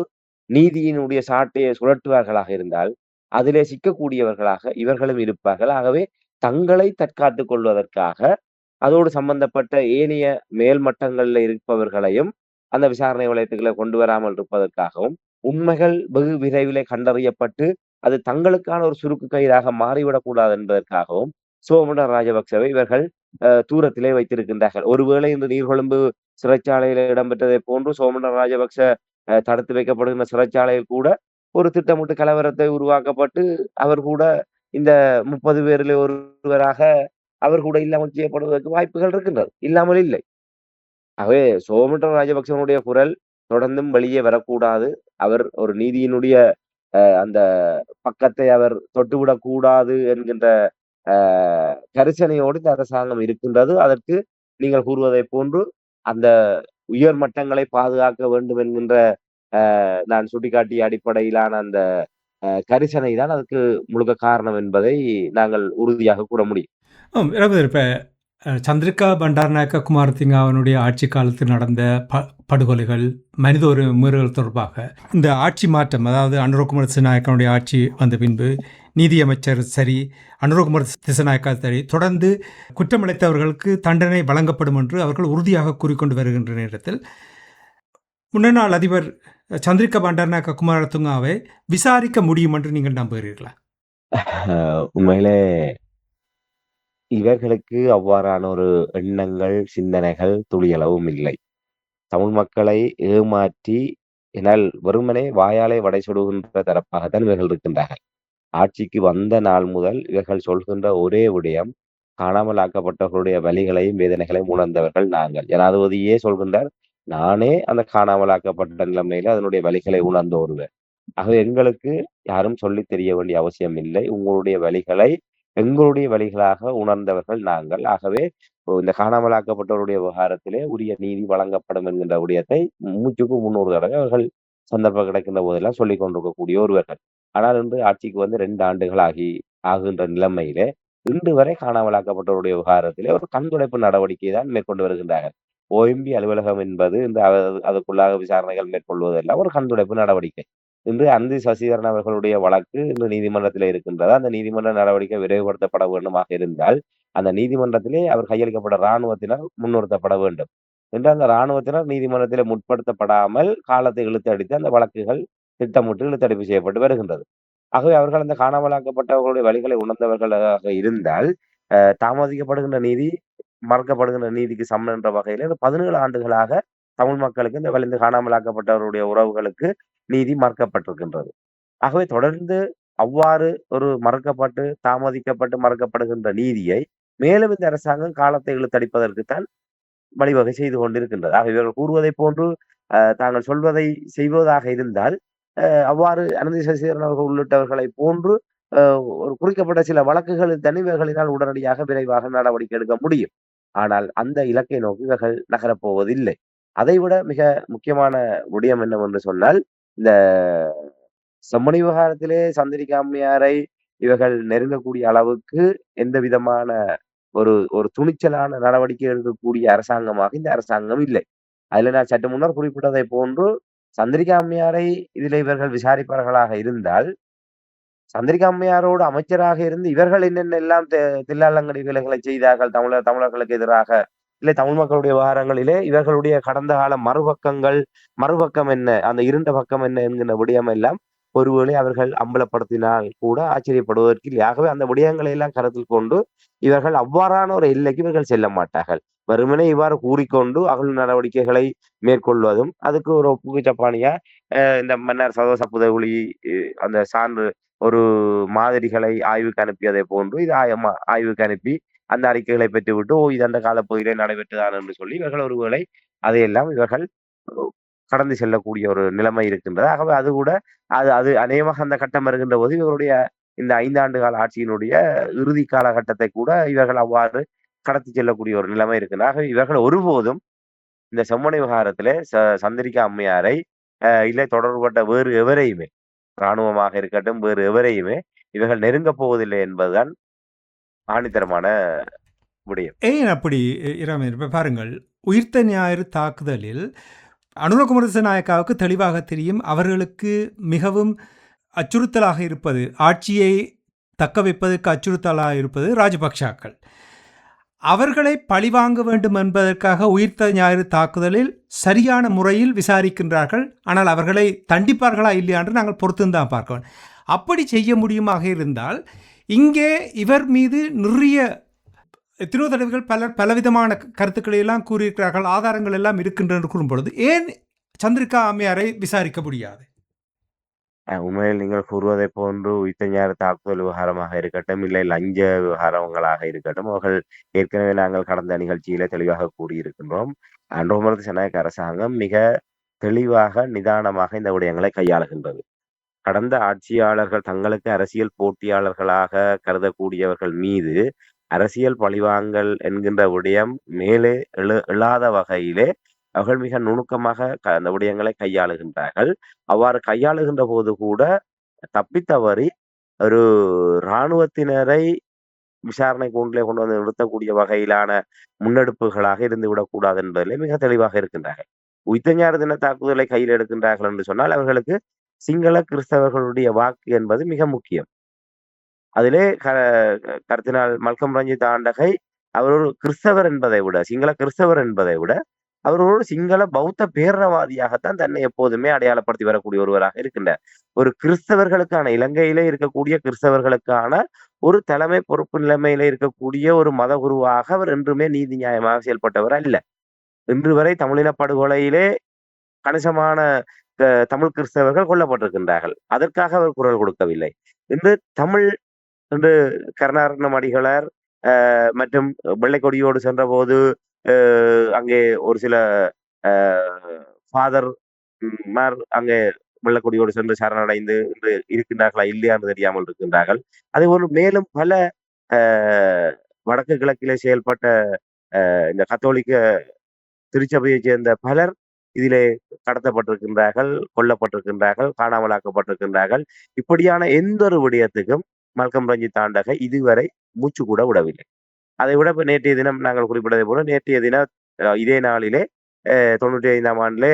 நீதியினுடைய சாட்டையை சுழற்றுவார்களாக இருந்தால் அதிலே சிக்கக்கூடியவர்களாக இவர்களும் இருப்பார்கள். ஆகவே தங்களை தற்காத்துக் கொள்வதற்காக அதோடு சம்பந்தப்பட்ட ஏனைய மேல் மட்டங்களில் இருப்பவர்களையும் அந்த விசாரணை வளையத்துக்களை கொண்டு வராமல் இருப்பதற்காகவும் உண்மைகள் வெகு விரைவிலே கண்டறியப்பட்டு அது தங்களுக்கான ஒரு சுருக்கு கயிறாக மாறிவிடக்கூடாது என்பதற்காகவும் சோமன ராஜபக்சவை இவர்கள் தூரத்திலே வைத்திருக்கின்றார்கள். ஒருவேளை இந்த நீர்கொழும்பு சிறைச்சாலையில் இடம்பெற்றதை போன்று சோமன ராஜபக்ச தடுத்து வைக்கப்படுகின்ற சிறைச்சாலையில் கூட ஒரு திட்டமிட்டு கலவரத்தை உருவாக்கப்பட்டு அவர் கூட இந்த 30 பேரில் ஒருவராக அவர் கூட இல்லாமல் செய்யப்படுவதற்கு வாய்ப்புகள் இருக்கின்றது, இல்லாமல் இல்லை. ஆகவே சோமட்ட ராஜபக்சவனுடைய குரல் தொடர்ந்தும் வெளியே வரக்கூடாது. அவர் ஒரு நீதியினுடைய அந்த பக்கத்தை அவர் தொட்டுவிடக் கூடாது என்கின்ற கரிசனையோடு இந்த அரசாங்கம் இருக்கின்றது. அதற்கு நீங்கள் கூறுவதை போன்று அந்த உயர் மட்டங்களை பாதுகாக்க வேண்டும் என்கின்ற நான் சுட்டிக்காட்டிய அடிப்படையிலான அந்த கரிசனை தான் அதுக்கு முழுக்க காரணம் என்பதை நாங்கள் உறுதியாக கூற முடியும். இப்ப சந்திரிகா பண்டாரநாயக்க குமாரசிங்காவினுடைய ஆட்சி காலத்தில் நடந்த படுகொலைகள், மனித உரிமை மீறல்கள் தொடர்பாக இந்த ஆட்சி மாற்றம், அதாவது அனுரகுமார திசாநாயக்கனுடைய ஆட்சி வந்த பின்பு நீதியமைச்சர் சரி, அனுரகுமார திசாநாயக்கா சரி, தொடர்ந்து குற்றமிழைத்தவர்களுக்கு தண்டனை வழங்கப்படும் என்று அவர்கள் உறுதியாக கூறிக்கொண்டு வருகின்ற நேரத்தில் முன்னாள் அதிபர் சந்திரிகா பண்டாரநாயக்க குமாரதுங்காவை விசாரிக்க முடியும் என்று நீங்கள் நம்புகிறீர்களா? உண்மையிலே இவர்களுக்கு அவ்வாறான ஒரு எண்ணங்கள், சிந்தனைகள் துளியளவும் இல்லை. தமிழ் மக்களை ஏமாற்றி என்னால் வெறுமனே வாயாலே வடை சுடுகின்ற தரப்பாகத்தான் இவர்கள் இருக்கின்றார்கள். ஆட்சிக்கு வந்த நாள் முதல் இவர்கள் சொல்கின்ற ஒரே விடயம், காணாமல் ஆக்கப்பட்டவர்களுடைய வலிகளையும் வேதனைகளையும் உணர்ந்தவர்கள் நாங்கள். ஜனாதிபதியே சொல்கின்றார், நானே அந்த காணாமல் ஆக்கப்பட்ட நிலைமையில அதனுடைய வலிகளை உணர்ந்த ஒருவர். ஆகவே எங்களுக்கு யாரும் சொல்லித் தெரிய வேண்டிய அவசியம் இல்லை. உங்களுடைய வலிகளை எங்களுடைய வலிகளாக உணர்ந்தவர்கள் நாங்கள். ஆகவே இந்த காணாமலாக்கப்பட்டவருடைய விவகாரத்திலே உரிய நீதி வழங்கப்படும் என்கின்ற விடயத்தை மூச்சுக்கு 300 தடவை அவர்கள் சந்தர்ப்பம் கிடைக்கின்ற போதெல்லாம் சொல்லிக் கொண்டிருக்கக்கூடிய ஒருவர்கள். ஆனால் இன்று ஆட்சிக்கு வந்து 2 ஆண்டுகள் ஆகின்ற நிலைமையிலே இன்று வரை காணாமலாக்கப்பட்டவருடைய விவகாரத்திலே ஒரு கண்துடைப்பு நடவடிக்கை தான் மேற்கொண்டு வருகின்றார்கள். OMB அலுவலகம் என்பது இந்த அதுக்குள்ளாக விசாரணைகள் மேற்கொள்வதெல்லாம் ஒரு கண்துடைப்பு நடவடிக்கை. இன்று அந்தி சசிதரன் அவர்களுடைய வழக்கு இன்று நீதிமன்றத்திலே இருக்கின்றது. அந்த நீதிமன்ற நடவடிக்கை விரைவுபடுத்தப்பட வேண்டுமாக இருந்தால், அந்த நீதிமன்றத்திலே அவர் கையளிக்கப்பட்ட இராணுவத்தினர் முன்னிறுத்தப்பட வேண்டும். என்று அந்த இராணுவத்தினர் நீதிமன்றத்திலே முற்படுத்தப்படாமல் காலத்தை இழுத்தடித்து அந்த வழக்குகள் திட்டமிட்டு இழுத்தடிப்பு செய்யப்பட்டு வருகின்றது. ஆகவே அவர்கள் அந்த காணாமலாக்கப்பட்டவர்களுடைய வலிகளை உணர்ந்தவர்களாக இருந்தால், தாமதிக்கப்படுகின்ற நீதி மறுக்கப்படுகின்ற நீதிக்கு சமன் என்ற வகையில 17 ஆண்டுகளாக தமிழ் மக்களுக்கு இந்த வலிந்து காணாமலாக்கப்பட்டவருடைய உறவுகளுக்கு நீதி மறுக்கப்பட்டிருக்கின்றது. ஆகவே தொடர்ந்து அவ்வாறு ஒரு மறுக்கப்பட்டு, தாமதிக்கப்பட்டு மறுக்கப்படுகின்ற நீதியை மேலும் இந்த அரசாங்கம் காலத்தை இழுத்தடிப்பதற்குத்தான் வழிவகை செய்து கொண்டிருக்கின்றது. ஆக இவர்கள் கூறுவதைப் போன்று தாங்கள் சொல்வதை செய்வதாக இருந்தால், அவ்வாறு அனந்தி சசிதரன் அவர்கள் உள்ளிட்டவர்களைப் போன்று ஒரு குறிக்கப்பட்ட சில வழக்குகளில் தனி இவர்களினால் உடனடியாக விரைவாக நடவடிக்கை எடுக்க முடியும். ஆனால் அந்த இலக்கை நோக்கி இவர்கள் நகரப் போவதில்லை. அதைவிட மிக முக்கியமான விடயம் என்னவென்று சொன்னால், இந்த செம்மணி விவகாரத்திலே சந்திரிகா அம்மையாரை இவர்கள் நெருங்கக்கூடிய அளவுக்கு எந்த விதமான ஒரு ஒரு துணிச்சலான நடவடிக்கை எடுக்கக்கூடிய அரசாங்கமாக இந்த அரசாங்கம் இல்லை. அதுல நான் சற்று முன்னர் குறிப்பிட்டதைப் போன்று, சந்திரிகா அம்மையாரை இதிலே இவர்கள் விசாரிப்பார்களாக இருந்தால், சந்திரிகா அம்மையாரோடு அமைச்சராக இருந்து இவர்கள் என்னென்ன எல்லாம் தில்லாலங்கடி வேலைகளை செய்தார்கள் தமிழர்களுக்கு எதிராக, இல்லை தமிழ் மக்களுடைய விவகாரங்களிலே இவர்களுடைய கடந்த கால மறுபக்கம் என்ன, அந்த இருண்ட பக்கம் என்ன என்கின்ற விடயம் எல்லாம் ஒருவேளை அவர்கள் அம்பலப்படுத்தினால் கூட ஆச்சரியப்படுவதற்கு இல்லை. ஆகவே அந்த விடயங்களை எல்லாம் கருத்தில் கொண்டு இவர்கள் அவ்வாறான ஒரு எல்லைக்கு இவர்கள் செல்ல மாட்டார்கள். வெறுமனே இவ்வாறு கூறிக்கொண்டு அகழ் நடவடிக்கைகளை மேற்கொள்வதும், அதுக்கு ஒரு ஒப்புக்கு சப்பானியா இந்த மன்னர் சதோச புதகுழி அந்த சான்று ஒரு மாதிரிகளை ஆய்வுக்கு அனுப்பியதை போன்று இது ஆய்வுக்கு அனுப்பி அந்த அறிக்கைகளை பெற்றுவிட்டு, ஓ இது அந்த காலப்பகுதியிலே நடைபெற்றதான் என்று சொல்லி இவர்கள் ஒருவேளை அதையெல்லாம் இவர்கள் கடந்து செல்லக்கூடிய ஒரு நிலைமை இருக்கின்றது. ஆகவே அது கூட அது அது அநேகமாக அந்த கட்டம் வருகின்ற போது இவருடைய இந்த 5 ஆண்டு கால ஆட்சியினுடைய இறுதி காலகட்டத்தை கூட இவர்கள் அவ்வாறு கடத்தி செல்லக்கூடிய ஒரு நிலைமை இருக்கின்றது. ஆகவே இவர்கள் ஒருபோதும் இந்த செம்மணி விவகாரத்திலே சந்திரிகா அம்மையாரை இல்லை தொடர்புபட்ட வேறு எவரையுமே, இராணுவமாக இருக்கட்டும் வேறு எவரையுமே இவர்கள் நெருங்கப் போவதில்லை என்பதுதான் ஆணித்தரமான விடயம். ஏன் அப்படி இராமர்? இப்ப பாருங்கள், உயிர்த்த ஞாயிறு தாக்குதலில் அனுரகுமார திசாநாயக்காவுக்கு தெளிவாக தெரியும், அவர்களுக்கு மிகவும் அச்சுறுத்தலாக இருப்பது, ஆட்சியை தக்க வைப்பதற்கு அச்சுறுத்தலாக இருப்பது ராஜபக்ஷாக்கள். அவர்களை பழிவாங்க வேண்டும் என்பதற்காக உயிர்த்த ஞாயிறு தாக்குதலில் சரியான முறையில் விசாரிக்கின்றார்கள். ஆனால் அவர்களை தண்டிப்பார்களா இல்லையா என்று நாங்கள் பொறுத்துந்தான் பார்க்கணும். அப்படி செய்ய முடியுமாக இருந்தால், இங்கே இவர் மீது நிறைய எத்தனையோ தடவைகள் பலவிதமான கருத்துக்களை எல்லாம் கூறியிருக்கிறார்கள், ஆதாரங்கள் எல்லாம் இருக்கின்றன கூறும் பொழுது ஏன் சந்திரிகா அம்மையாரை விசாரிக்க முடியாது? உண்மையில் நீங்கள் கூறுவதைப் போன்று உயிர்த்த ஞாயிறு தாக்குதல் விவகாரமாக இருக்கட்டும், இல்லை லஞ்ச விவகாரங்களாக இருக்கட்டும், அவர்கள் ஏற்கனவே நாங்கள் கடந்த நிகழ்ச்சியிலே தெளிவாக கூறியிருக்கின்றோம். அனுரகுமார திசாநாயக்க அரசாங்கம் மிக தெளிவாக, நிதானமாக இந்த விடயங்களை கையாளுகின்றது. கடந்த ஆட்சியாளர்கள் தங்களுக்கு அரசியல் போட்டியாளர்களாக கருதக்கூடியவர்கள் மீது அரசியல் பழிவாங்கல் என்கின்ற விடயம் மேலே எழாத வகையிலே அவர்கள் மிக நுணுக்கமாக அந்த விடயங்களை கையாளுகின்றார்கள். அவ்வாறு கையாளுகின்ற போது கூட தப்பித்தவறி ஒரு இராணுவத்தினரை விசாரணை கூண்டிலே கொண்டு வந்து நிறுத்தக்கூடிய வகையிலான முன்னெடுப்புகளாக இருந்து விடக்கூடாது என்பதிலே மிக தெளிவாக இருக்கின்றார்கள். உயிர்த்தஞாயிறு தின தாக்குதலை கையில் எடுக்கின்றார்கள் என்று சொன்னால் அவர்களுக்கு சிங்கள கிறிஸ்தவர்களுடைய வாக்கு என்பது மிக முக்கியம். அதிலே கர்தினால் மல்கம் ரஞ்சித் ஆண்டகை அவர் ஒரு கிறிஸ்தவர் என்பதை விட சிங்கள கிறிஸ்தவர் என்பதை விட அவர் ஒரு சிங்கள பௌத்த பேரினவாதியாகத்தான் தன்னை எப்போதுமே அடையாளப்படுத்தி வரக்கூடிய ஒருவராக இருக்கின்றார். ஒரு கிறிஸ்தவர்களுக்கான இலங்கையிலே இருக்கக்கூடிய கிறிஸ்தவர்களுக்கான ஒரு தலைமை பொறுப்பு நிலைமையில இருக்கக்கூடிய ஒரு மத குருவாக அவர் என்றுமே நீதி நியாயமாக செயல்பட்டவர் அல்ல. இன்று வரை தமிழின படுகொலையிலே கணிசமான தமிழ் கிறிஸ்தவர்கள் கொல்லப்பட்டிருக்கின்றார்கள். அதற்காக அவர் குரல் கொடுக்கவில்லை. இன்று தமிழ் என்று கருணாரத்னம் அடிகளார் மற்றும் வெள்ளை கொடியோடு சென்றபோது அங்கே ஒரு சில ஃபாதர் அங்கே வெள்ளக்கொடியோடு சென்று சரணடைந்து இன்று இருக்கின்றார்களா இல்லையா என்று தெரியாமல் இருக்கின்றார்கள். அதே போன்று மேலும் பல வடக்கு கிழக்கிலே செயல்பட்ட இந்த கத்தோலிக்க திருச்சபையைச் சேர்ந்த பலர் இதிலே கடத்தப்பட்டிருக்கின்றார்கள், கொல்லப்பட்டிருக்கின்றார்கள், காணாமலாக்கப்பட்டிருக்கின்றார்கள். இப்படியான எந்த ஒரு விடயத்துக்கும் மல்கம் ரஞ்சித் ஆண்டகை இதுவரை மூச்சு கூட விடவில்லை. அதை விட இப்ப நேற்றைய தினம் நாங்கள் குறிப்பிட்டதை போல நேற்றைய தினம் இதே நாளிலே 95ஆம் ஆண்டிலே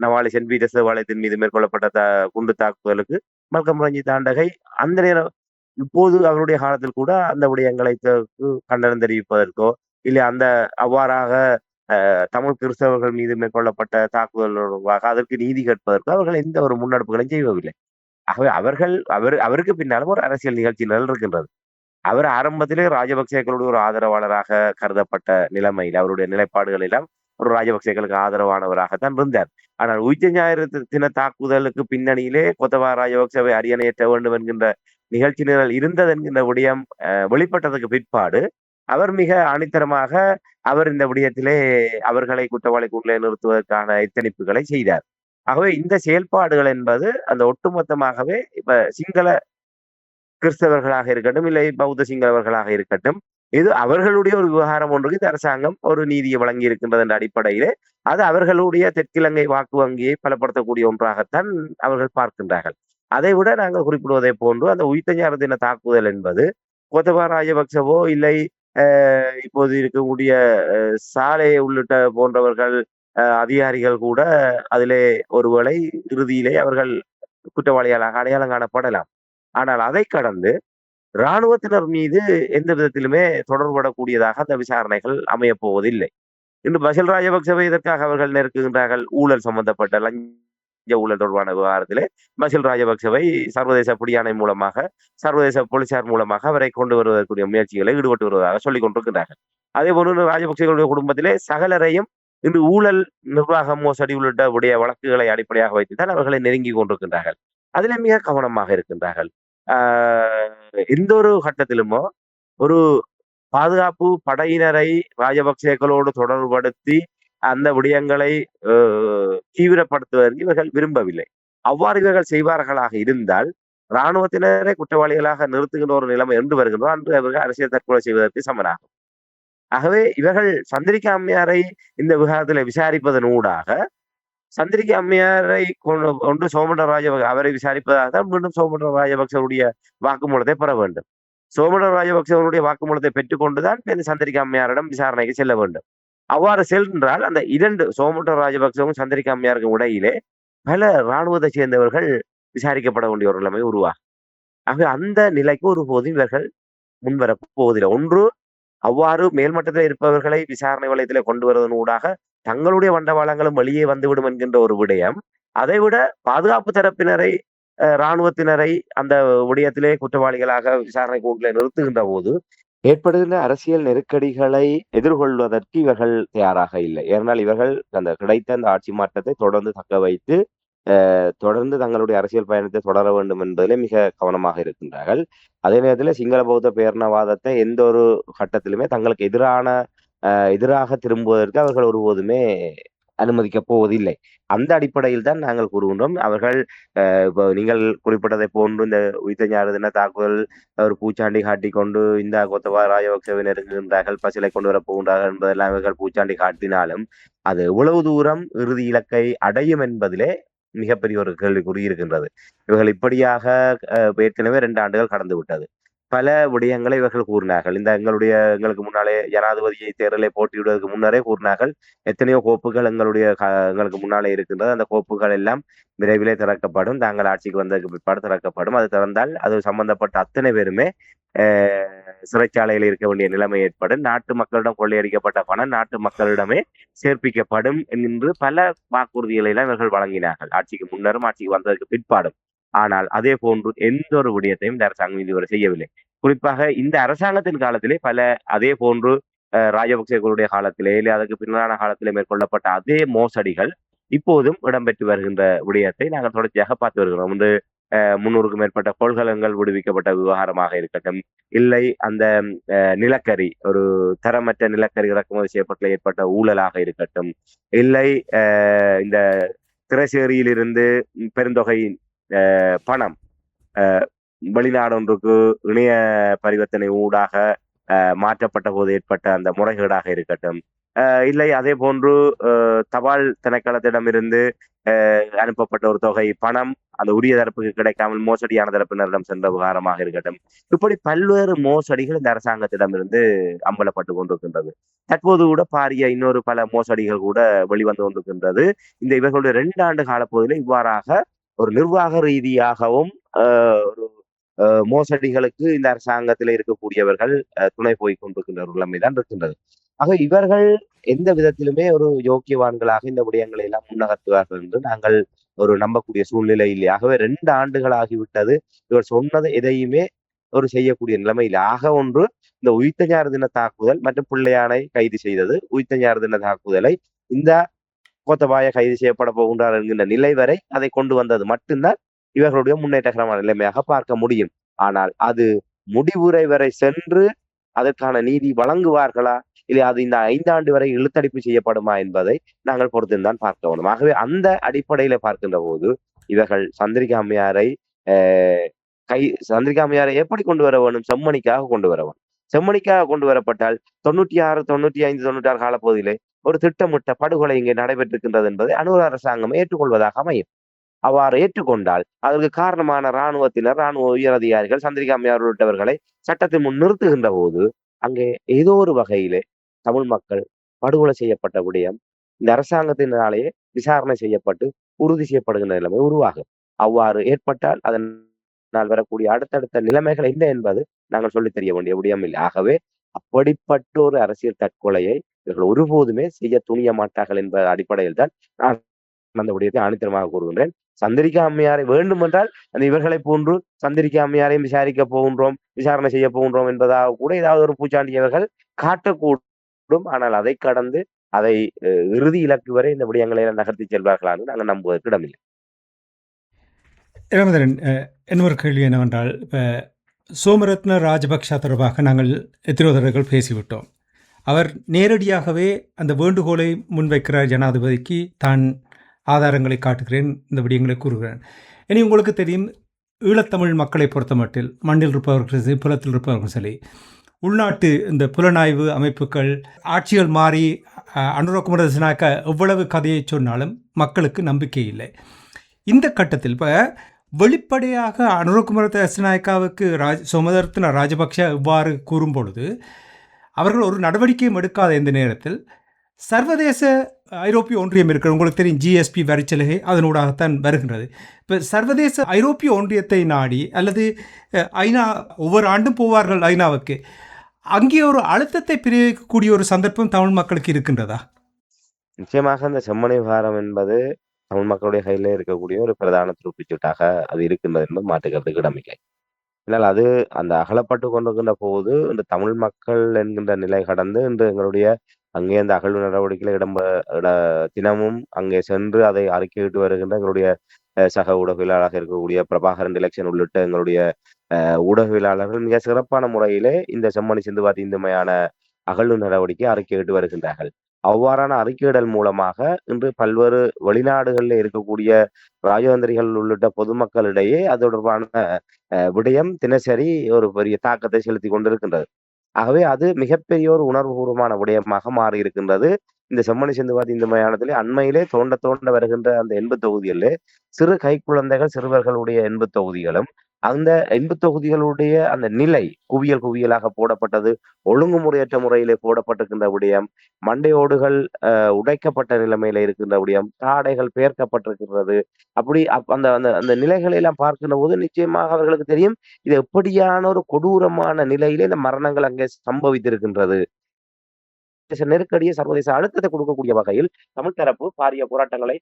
நவாலி சென்ட் பீட்டர்ஸ் தேவாலயத்தின் மீது மேற்கொள்ளப்பட்ட குண்டு தாக்குதலுக்கு மல்கம் ரஞ்சித் ஆண்டகை அந்த நேரம் இப்போது அவருடைய காலத்தில் கூட அந்த விடயங்களை கண்டனம் தெரிவிப்பதற்கோ இல்லை அந்த அவ்வாறாக தமிழ் கிறிஸ்தவர்கள் மீது மேற்கொள்ளப்பட்ட தாக்குதல் அதற்கு நீதி கேட்பதற்கோ அவர்கள் எந்த ஒரு முன்னெடுப்புகளையும் செய்யவில்லை. ஆகவே அவருக்கு பின்னாலும் ஒரு அரசியல் நிகழ்ச்சி நிழல் இருக்கின்றது. அவர் ஆரம்பத்திலே ராஜபக்சேக்களுடைய ஒரு ஆதரவாளராக கருதப்பட்ட நிலைமையில் அவருடைய நிலைப்பாடுகள் எல்லாம் ஒரு ராஜபக்சேக்களுக்கு ஆதரவானவராகத்தான் இருந்தார். ஆனால் உயிர்த்த ஞாயிறு தின தாக்குதலுக்கு பின்னணியிலே கோத்தபாய ராஜபக்சவை அரியணையேற்ற வேண்டும் என்கின்ற நிகழ்ச்சி நிரல் இருந்தது என்கின்ற விடயம் வெளிப்பட்டதுக்கு பிற்பாடு அவர் மிக ஆணித்தரமாக அவர் இந்த விடயத்திலே அவர்களை குற்றவாளிக்குள்ளே நிறுத்துவதற்கான எத்தனிப்புகளை செய்தார். ஆகவே இந்த செயல்பாடுகள் என்பது அந்த ஒட்டுமொத்தமாகவே இப்ப சிங்கள கிறிஸ்தவர்களாக இருக்கட்டும் இல்லை பௌத்த சிங்களவர்களாக இருக்கட்டும் இது அவர்களுடைய ஒரு விவகாரம் ஒன்றுக்கு இந்த அரசாங்கம் ஒரு நீதியை வழங்கி இருக்கின்றது என்ற அடிப்படையிலே அது அவர்களுடைய தெற்கிழங்கை வாக்கு வங்கியை பலப்படுத்தக்கூடிய ஒன்றாகத்தான் அவர்கள் பார்க்கின்றார்கள். அதை விட நாங்கள் குறிப்பிடுவதை போன்று அந்த உயிர்த்த தின தாக்குதல் என்பது கோத்தபாய ராஜபக்சவோ இல்லை இப்போது இருக்கக்கூடிய சாலை உள்ளிட்ட போன்றவர்கள் அதிகாரிகள் கூட அதிலே ஒருவேளை இறுதியிலே அவர்கள் குற்றவாளிகளாக அடையாளம் காணப்படலாம். ஆனால் அதை கடந்து இராணுவத்தினர் மீது எந்த விதத்திலுமே தொடர்படக்கூடியதாக அந்த விசாரணைகள் அமையப் போவதில்லை. இன்று பசில் ராஜபக்சவை இதற்காக அவர்கள் நெருக்குகின்றார்கள். ஊழல் சம்பந்தப்பட்ட லஞ்ச ஊழல் தொடர்பான விவகாரத்திலே பசில் ராஜபக்சவை சர்வதேச பிடியாணை மூலமாக சர்வதேச போலீசார் மூலமாக அவரை கொண்டு வருவதற்குரிய முயற்சிகளை ஈடுபட்டு வருவதாக சொல்லிக் கொண்டிருக்கின்றார்கள். அதே போன்று ராஜபக்சேகளுடைய குடும்பத்திலே சகலரையும் இன்று ஊழல் நிர்வாக மோசடி உள்ளிட்ட உடைய வழக்குகளை அடிப்படையாக வைத்துத்தான் அவர்களை நெருங்கி கொண்டிருக்கின்றார்கள். அதிலே மிக கவனமாக இருக்கின்றார்கள். எந்த ஒரு கட்டத்திலுமோ ஒரு பாதுகாப்பு படையினரை ராஜபக்சேக்களோடு தொடர்புபடுத்தி அந்த விடயங்களை தீவிரப்படுத்துவதற்கு இவர்கள் விரும்பவில்லை. அவ்வாறு இவர்கள் செய்வார்களாக இருந்தால் இராணுவத்தினரை குற்றவாளிகளாக நிறுத்துகின்ற ஒரு நிலைமை என்று வருகின்றோ அன்று அவர்கள் அரசியல் தற்கொலை செய்வதற்கு சமனாகும். ஆகவே இவர்கள் சந்திரிகா அம்மையாரை இந்த விவகாரத்தில் விசாரிப்பதன் ஊடாக சந்திரிகா அம்மையாரை கொண்டு சோமண்ட ராஜபக்ச அவரை விசாரிப்பதாக தான் மீண்டும் சோமண்ட ராஜபக்சவுடைய வாக்குமூலத்தை பெற வேண்டும். சோமண்ட ராஜபக்சவனுடைய வாக்குமூலத்தை பெற்றுக்கொண்டுதான் சந்திரிகா அம்மையாரிடம் விசாரணைக்கு செல்ல வேண்டும். அவ்வாறு சென்றால் அந்த இரண்டு சோமண்ட ராஜபக்சவும் சந்திரிகா அம்மையாருக்கும் இடையிலே பல இராணுவத்தை சேர்ந்தவர்கள் விசாரிக்கப்பட வேண்டிய ஒரு நிலைமை உருவாகும். ஆகவே அந்த நிலைக்கு ஒருபோதும் இவர்கள் முன்வரப் போவதில்லை. ஒன்று அவ்வாறு மேல்மட்டத்தில் இருப்பவர்களை விசாரணை வலயத்திலே கொண்டு வருவதன் ஊடாக தங்களுடைய வண்டவாளங்களும் வெளியே வந்துவிடும் என்கின்ற ஒரு விடயம். அதைவிட பாதுகாப்பு தரப்பினரை இராணுவத்தினரை அந்த விடயத்திலே குற்றவாளிகளாக விசாரணை கூட்டிலே நிறுத்துகின்ற போது ஏற்படுகின்ற அரசியல் நெருக்கடிகளை எதிர்கொள்வதற்கு இவர்கள் தயாராக இல்லை. ஏனால் இவர்கள் அந்த கிடைத்த அந்த ஆட்சி மாற்றத்தை தொடர்ந்து தக்க வைத்து தொடர்ந்து தங்களுடைய அரசியல் பயணத்தை தொடர வேண்டும் என்பதிலே மிக கவனமாக இருக்கின்றார்கள். அதே நேரத்தில் சிங்கள பௌத்த பேரணவாதத்தை எந்த ஒரு கட்டத்திலுமே தங்களுக்கு எதிராக திரும்புவதற்கு அவர்கள் ஒருபோதுமே அனுமதிக்கப் போவதில்லை. அந்த அடிப்படையில் தான் நாங்கள் கூறுகின்றோம். அவர்கள் இப்போ நீங்கள் குறிப்பிட்டதை போன்று இந்த உயிர்த்த ஞாயிறு தின தாக்குதல் ஒரு பூச்சாண்டி காட்டிக்கொண்டு இந்த கோத்தபாய ராஜபக்சவை நெருங்குகின்றார்கள், பசிலை கொண்டு வரப் போகின்றார்கள் என்பதெல்லாம் இவர்கள் பூச்சாண்டி காட்டினாலும் அது எவ்வளவு தூரம் இறுதி இலக்கை அடையும் என்பதிலே மிகப்பெரிய ஒரு கேள்விக்குறி இருக்கின்றது. இவர்கள் இப்படியாக ஏற்கனவே 2 ஆண்டுகள் கடந்து விட்டது. பல விடயங்களை இவர்கள் கூறினார்கள். எங்களுக்கு முன்னாலே ஜனாதிபதி தேர்தலை போட்டியிடுவதற்கு முன்னரே கூறினார்கள். எத்தனையோ கோப்புகள் எங்களுக்கு முன்னாலே இருக்கின்றது. அந்த கோப்புகள் எல்லாம் விரைவிலே திறக்கப்படும். தாங்கள் ஆட்சிக்கு வந்ததற்கு பிற்பாடு திறக்கப்படும். அது திறந்தால் அது சம்பந்தப்பட்ட அத்தனை பேருமே சிறைச்சாலையில் இருக்க வேண்டிய நிலைமை ஏற்படும். நாட்டு மக்களிடம் கொள்ளையடிக்கப்பட்ட பணம் நாட்டு மக்களிடமே சேர்ப்பிக்கப்படும் என்று பல வாக்குறுதிகளை எல்லாம் இவர்கள் வழங்கினார்கள். ஆட்சிக்கு முன்னரும் ஆட்சிக்கு வந்ததற்கு பிற்பாடும். ஆனால் அதே போன்று எந்த ஒரு விடயத்தையும் இந்த அரசாங்கம் இதுவரை செய்யவில்லை. குறிப்பாக இந்த அரசாங்கத்தின் காலத்திலே அதே போன்று ராஜபக்சேகளுடைய காலத்திலே இல்லை அதற்கு பின்னான காலத்திலே மேற்கொள்ளப்பட்ட அதே மோசடிகள் இப்போதும் இடம்பெற்று வருகின்ற விடயத்தை நாங்கள் தொடர்ச்சியாக பார்த்து வருகிறோம். இன்று 300க்கும் மேற்பட்ட கொள்கலங்கள் விடுவிக்கப்பட்ட விவகாரமாக இருக்கட்டும், இல்லை அந்த நிலக்கரி ஒரு தரமற்ற நிலக்கரி இறக்குமதி செய்யப்பட்ட ஏற்பட்ட ஊழலாக இருக்கட்டும், இல்லை இந்த திரைசேரியிலிருந்து பெருந்தொகை பணம் வெளிநாடு ஒன்றுக்கு இணைய பரிவர்த்தனை ஊடாக மாற்றப்பட்ட போது ஏற்பட்ட அந்த முறைகேடாக இருக்கட்டும், இல்லை அதே போன்று தபால் திணைக்களத்திடமிருந்து அனுப்பப்பட்ட ஒரு தொகை பணம் அந்த உரிய தரப்புக்கு கிடைக்காமல் மோசடியான தரப்பினரிடம் சென்ற விவகாரமாக இருக்கட்டும், இப்படி பல்வேறு மோசடிகள் இந்த அரசாங்கத்திடமிருந்து அம்பலப்பட்டு கொண்டிருக்கின்றது. தற்போது கூட பாரிய இன்னொரு பல மோசடிகள் கூட வெளிவந்து கொண்டிருக்கின்றது. இவர்களுடைய 2 ஆண்டு காலப்பகுதியில் இவ்வாறாக ஒரு நிர்வாக ரீதியாகவும் ஒரு மோசடிகளுக்கு இந்த அரசாங்கத்தில் இருக்கக்கூடியவர்கள் துணை போய் கொண்டிருக்கின்ற ஒரு நிலைமைதான் இருக்கின்றது. ஆக இவர்கள் எந்த விதத்திலுமே ஒரு யோக்கியவான்களாக இந்த விடயங்களை எல்லாம் முன்னகர்த்துவார்கள் என்று நாங்கள் ஒரு நம்பக்கூடிய சூழ்நிலை இல்லை. ஆகவே 2 ஆண்டுகள் ஆகிவிட்டது. இவர் சொன்னது எதையுமே ஒரு செய்யக்கூடிய நிலைமை இல்லை. ஆக ஒன்று இந்த உயிர்த்தஞாறு தின தாக்குதல் மற்றும் பிள்ளையானை கைது செய்தது. உயிர்த்தஞாறு தின தாக்குதலை இந்த கோத்தபாய கைது செய்யப்பட போகின்றார் என்கின்ற நிலை வரை அதை கொண்டு வந்தது மட்டும்தான் இவர்களுடைய முன்னேற்றகரமான நிலைமையாக பார்க்க முடியும். ஆனால் அது முடிவுரை வரை சென்று அதற்கான நீதி வழங்குவார்களா, இல்லை அது இந்த 5 ஆண்டு வரை இழுத்தடிப்பு செய்யப்படுமா என்பதை நாங்கள் பொறுத்திருந்தான் பார்க்க வேண்டும். ஆகவே அந்த அடிப்படையில பார்க்கின்ற போது இவர்கள் சந்திரிகா அம்மையாரை சந்திரிகா அம்மையாரை எப்படி கொண்டு வர வேண்டும்? செம்மணிக்காக கொண்டு வர வேண்டும். செம்மணிக்காக கொண்டு வரப்பட்டால் 96, 95, 96 காலப்பகுதியிலே ஒரு திட்டமிட்ட படுகொலை இங்கே நடைபெற்றிருக்கின்றது என்பதை அனுர அரசாங்கம் ஏற்றுக்கொள்வதாக அமையும். அவ்வாறு ஏற்றுக்கொண்டால் அதற்கு காரணமான இராணுவ உயர் அதிகாரிகள் சந்திரிகா அம்மையார் உள்ளிட்டவர்களை சட்டத்தின் முன் நிறுத்துகின்ற போது அங்கே ஏதோ ஒரு வகையிலே தமிழ் மக்கள் படுகொலை செய்யப்பட்ட விடயம் இந்த அரசாங்கத்தினாலேயே விசாரணை செய்யப்பட்டு உறுதி செய்யப்படுகின்ற நிலைமை உருவாகும். அவ்வாறு ஏற்பட்டால் அதனால் வரக்கூடிய அடுத்தடுத்த நிலைமைகள் என்ன என்பது நாங்கள் சொல்லித் தெரிய வேண்டிய விடயம் இல்லை. ஆகவே அப்படிப்பட்ட ஒரு அரசியல் தற்கொலையை இவர்கள் ஒருபோதுமே செய்ய துணிய மாட்டார்கள் என்ற அடிப்படையில் தான் நான் அந்த விடயத்தை ஆணித்தரமாக கூறுகின்றேன். சந்திரிகா அம்மையாரை வேண்டுமென்றால் அந்த இவர்களை போன்று சந்திரிகா அம்மையாரையும் விசாரிக்க போகின்றோம், விசாரணை செய்ய போகின்றோம் என்பதாக கூட ஏதாவது ஒரு பூச்சாண்டியவர்கள் காட்டக்கூடும். ஆனால் அதை கடந்து அதை இறுதி இலக்கு வரை இந்த விடயங்களை நகர்த்தி செல்வார்களான்னு நாங்கள் நம்புவதற்கு இடமில்லை. ராமதரன், இன்னொரு கேள்வி என்னவென்றால், இப்போ சோமரத்ன ராஜபக்ஷ தொடர்பாக நாங்கள் எத்தனையோ தடவைகள் பேசிவிட்டோம். அவர் நேரடியாகவே அந்த வேண்டுகோளை முன்வைக்கிறார் ஜனாதிபதிக்கு, தான் ஆதாரங்களை காட்டுகிறேன், இந்த விடயங்களை கூறுகிறேன். இனி உங்களுக்கு தெரியும், ஈழத்தமிழ் மக்களை பொறுத்த மட்டில் மண்ணில் இருப்பவர்கள் சரி, புலத்தில் இருப்பவர்கள் சரி, உள்நாட்டு இந்த புலனாய்வு அமைப்புகள் ஆட்சிகள் மாறி அனுரகுமார திசாநாயக்கா எவ்வளவு கதையை சொன்னாலும் மக்களுக்கு நம்பிக்கை இல்லை. இந்த கட்டத்தில் இப்போ வெளிப்படையாக அனுரகுமார திசாநாயக்காவுக்கு சோமரத்ன ராஜபக்ஷ இவ்வாறு கூறும் பொழுது அவர்கள் ஒரு நடவடிக்கையும் எடுக்காத இந்த நேரத்தில் சர்வதேச ஐரோப்பிய ஒன்றியம் இருக்கிற, உங்களுக்கு தெரியும், ஜிஎஸ்பி வரிச்சலுகை அதனூடாகத்தான் வருகின்றது. இப்போ சர்வதேச ஐரோப்பிய ஒன்றியத்தை நாடி அல்லது ஐநா ஒவ்வொரு ஆண்டும் போவார்கள் ஐநாவுக்கு, அங்கே ஒரு அழுத்தத்தை பிரிக்கக்கூடிய ஒரு சந்தர்ப்பம் தமிழ் மக்களுக்கு இருக்கின்றதா? நிச்சயமாக இந்த செம்மணி விவகாரம் என்பது தமிழ் மக்களுடைய கையில இருக்கக்கூடிய ஒரு பிரதான துருப்பிச்சீட்டாக அது இருக்கின்றது என்பது மாற்றுக்கிறதுக்கு இடமில்லை. ஆனால் அது அந்த அகலப்பட்டு கொண்டிருக்கின்ற போது இந்த தமிழ் மக்கள் என்கின்ற நிலை கடந்து இன்று எங்களுடைய அங்கே அந்த அகழ்வு நடவடிக்கையில் தினமும் அங்கே சென்று அதை அறிக்கையிட்டு வருகின்ற எங்களுடைய சக ஊடகவியலாளராக இருக்கக்கூடிய பிரபாகரன் எலெக்ஷன் உள்ளிட்ட எங்களுடைய ஊடகவியலாளர்கள் மிக சிறப்பான முறையிலே இந்த செம்மணி சிந்துவாத்தி இந்துமையான அகழ்வு நடவடிக்கை அறிக்கையிட்டு வருகின்றார்கள். அவ்வாறான அறிக்கையிடல் மூலமாக இன்று பல்வேறு வெளிநாடுகளில் இருக்கக்கூடிய ராஜதந்திரிகள் உள்ளிட்ட பொதுமக்களிடையே அது தொடர்பான விடயம் தினசரி ஒரு பெரிய தாக்கத்தை செலுத்தி கொண்டிருக்கின்றது. ஆகவே அது மிகப்பெரிய ஒரு உணர்வுபூர்வமான விடயமாக மாறி இருக்கின்றது. இந்த செம்மணி சிந்துவாத்தி இந்த மயானத்திலே அண்மையிலே தோண்ட வருகின்ற அந்த 80 தொகுதிகளிலே சிறு கைக்குழந்தைகள் சிறுவர்களுடைய 80 தொகுதிகளும், அந்த 80 தொகுதிகளுடைய அந்த நிலை குவியல் குவியலாக போடப்பட்டது, ஒழுங்குமுறையற்ற முறையிலே போடப்பட்டிருக்கின்ற விடயம், மண்டையோடுகள் உடைக்கப்பட்ட நிலைமையில இருக்கின்ற விடயம், தாடைகள் பெயர்க்கப்பட்டிருக்கிறது. அப்படி அந்த அந்த அந்த நிலைகளை எல்லாம் பார்க்கின்ற போது நிச்சயமாக அவர்களுக்கு தெரியும், இது எப்படியான ஒரு கொடூரமான நிலையிலே இந்த மரணங்கள் அங்கே சம்பவித்திருக்கின்றது. சர்வதேச நெருக்கடியை, சர்வதேச அழுத்தத்தை கொடுக்கக்கூடிய வகையில் தமிழ் தரப்பு பாரிய போராட்டங்களை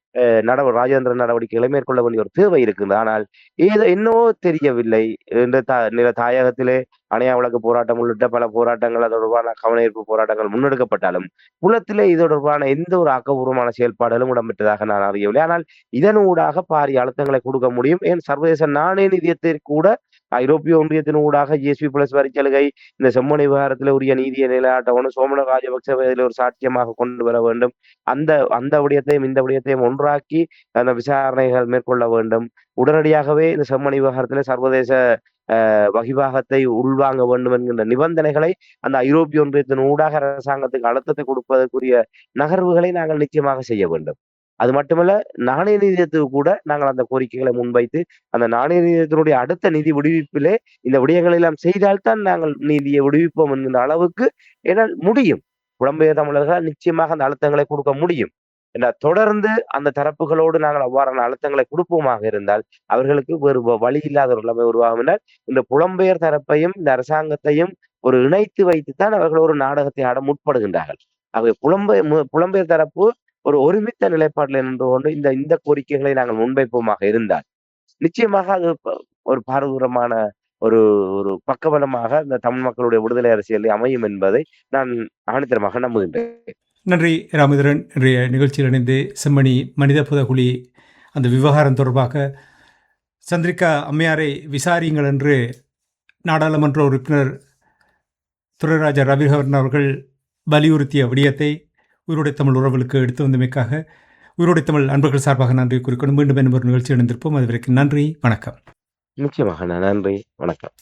ராஜதந்திர நடவடிக்கைகளை மேற்கொள்ள வேண்டிய ஒரு தேவை இருக்குது. ஆனால் ஏதோ என்னவோ தெரியவில்லை. இந்த தாயகத்திலே அணையா வழக்கு போராட்டம் உள்ளிட்ட பல போராட்டங்கள், அது தொடர்பான கவனஈர்ப்பு போராட்டங்கள் முன்னெடுக்கப்பட்டாலும் புலத்திலே இது தொடர்பான எந்த ஒரு ஆக்கப்பூர்வமான செயல்பாடுகளும் இடம்பெற்றதாக நான் அறியவில்லை. ஆனால் இதனூடாக பாரிய அழுத்தங்களை கொடுக்க முடியும். ஏன் சர்வதேச நாணய நிதியத்தை கூட ஐரோப்பிய ஒன்றியத்தின் ஊடாக GSP பிளஸ் வரிச்சலுகை, இந்த செம்மணி விவகாரத்தில் உரிய நீதியை நிலைநாட்டவனும் சோமன ராஜபக்ச இதில் ஒரு சாட்சியமாக கொண்டு வர வேண்டும். அந்த அந்த விடயத்தையும் இந்த விடயத்தையும் ஒன்றாக்கி அந்த விசாரணைகள் மேற்கொள்ள வேண்டும். உடனடியாகவே இந்த செம்மணி விவகாரத்தில் சர்வதேச வகிபாகத்தை உள்வாங்க வேண்டும் என்கின்ற நிபந்தனைகளை அந்த ஐரோப்பிய ஒன்றியத்தின் ஊடாக அரசாங்கத்துக்கு அழுத்தத்தை கொடுப்பதற்குரிய நகர்வுகளை நாங்கள் நிச்சயமாக செய்ய வேண்டும். அது மட்டுமல்ல, நாணய நிதியத்துக்கு கூட நாங்கள் அந்த கோரிக்கைகளை முன்வைத்து அந்த நாணய நிதியத்தினுடைய அடுத்த நிதி விடுவிப்பிலே இந்த விடயங்களை எல்லாம் செய்தால்தான் நாங்கள் நீதியை விடுவிப்போம் என்கின்ற அளவுக்கு என்னால் முடியும். புலம்பெயர் தமிழர்களால் நிச்சயமாக அந்த அழுத்தங்களை கொடுக்க முடியும். தொடர்ந்து அந்த தரப்புகளோடு நாங்கள் அவ்வாறான அழுத்தங்களை கொடுப்போமாக இருந்தால் அவர்களுக்கு வேறு வழி இல்லாத ஒரு நிலைமை உருவாகும் என்றால் இந்த புலம்பெயர் தரப்பையும் இந்த அரசாங்கத்தையும் ஒரு இணைத்து வைத்துத்தான் அவர்கள் ஒரு நாடகத்தை ஆட முற்படுகின்றார்கள். அவை புலம்பெயர் தரப்பு ஒரு ஒருமித்த நிலைப்பாட்டில் நின்று கொண்டு இந்த கோரிக்கைகளை நாங்கள் முன்வைப்போமாக இருந்தால் நிச்சயமாக அது ஒரு பாரதூரமான ஒரு ஒரு பக்கபலமாக இந்த தமிழ் மக்களுடைய விடுதலை அரசியலில் அமையும் என்பதை நான் ஆணித்தரமாக நம்புகின்றேன். நன்றி ராமேந்திரன். இன்றைய நிகழ்ச்சியில் இணைந்து செம்மணி மனித புதகுழி அந்த விவகாரம் தொடர்பாக சந்திரிகா அம்மையாரை விசாரியுங்கள் என்று நாடாளுமன்ற உறுப்பினர் துரைராஜா ரவிகரன் அவர்கள் வலியுறுத்திய விடயத்தை உயிரோடை தமிழ் உறவுகளுக்கு எடுத்து வந்தமைக்காக உயிரோடை தமிழ் அன்பர்கள் சார்பாக நன்றி குறிக்கணும். மீண்டும் ஒரு நிகழ்ச்சி இணைந்திருப்போம். அதுவரைக்கும் நன்றி, வணக்கம். நிச்சயமாக நன்றி, வணக்கம்.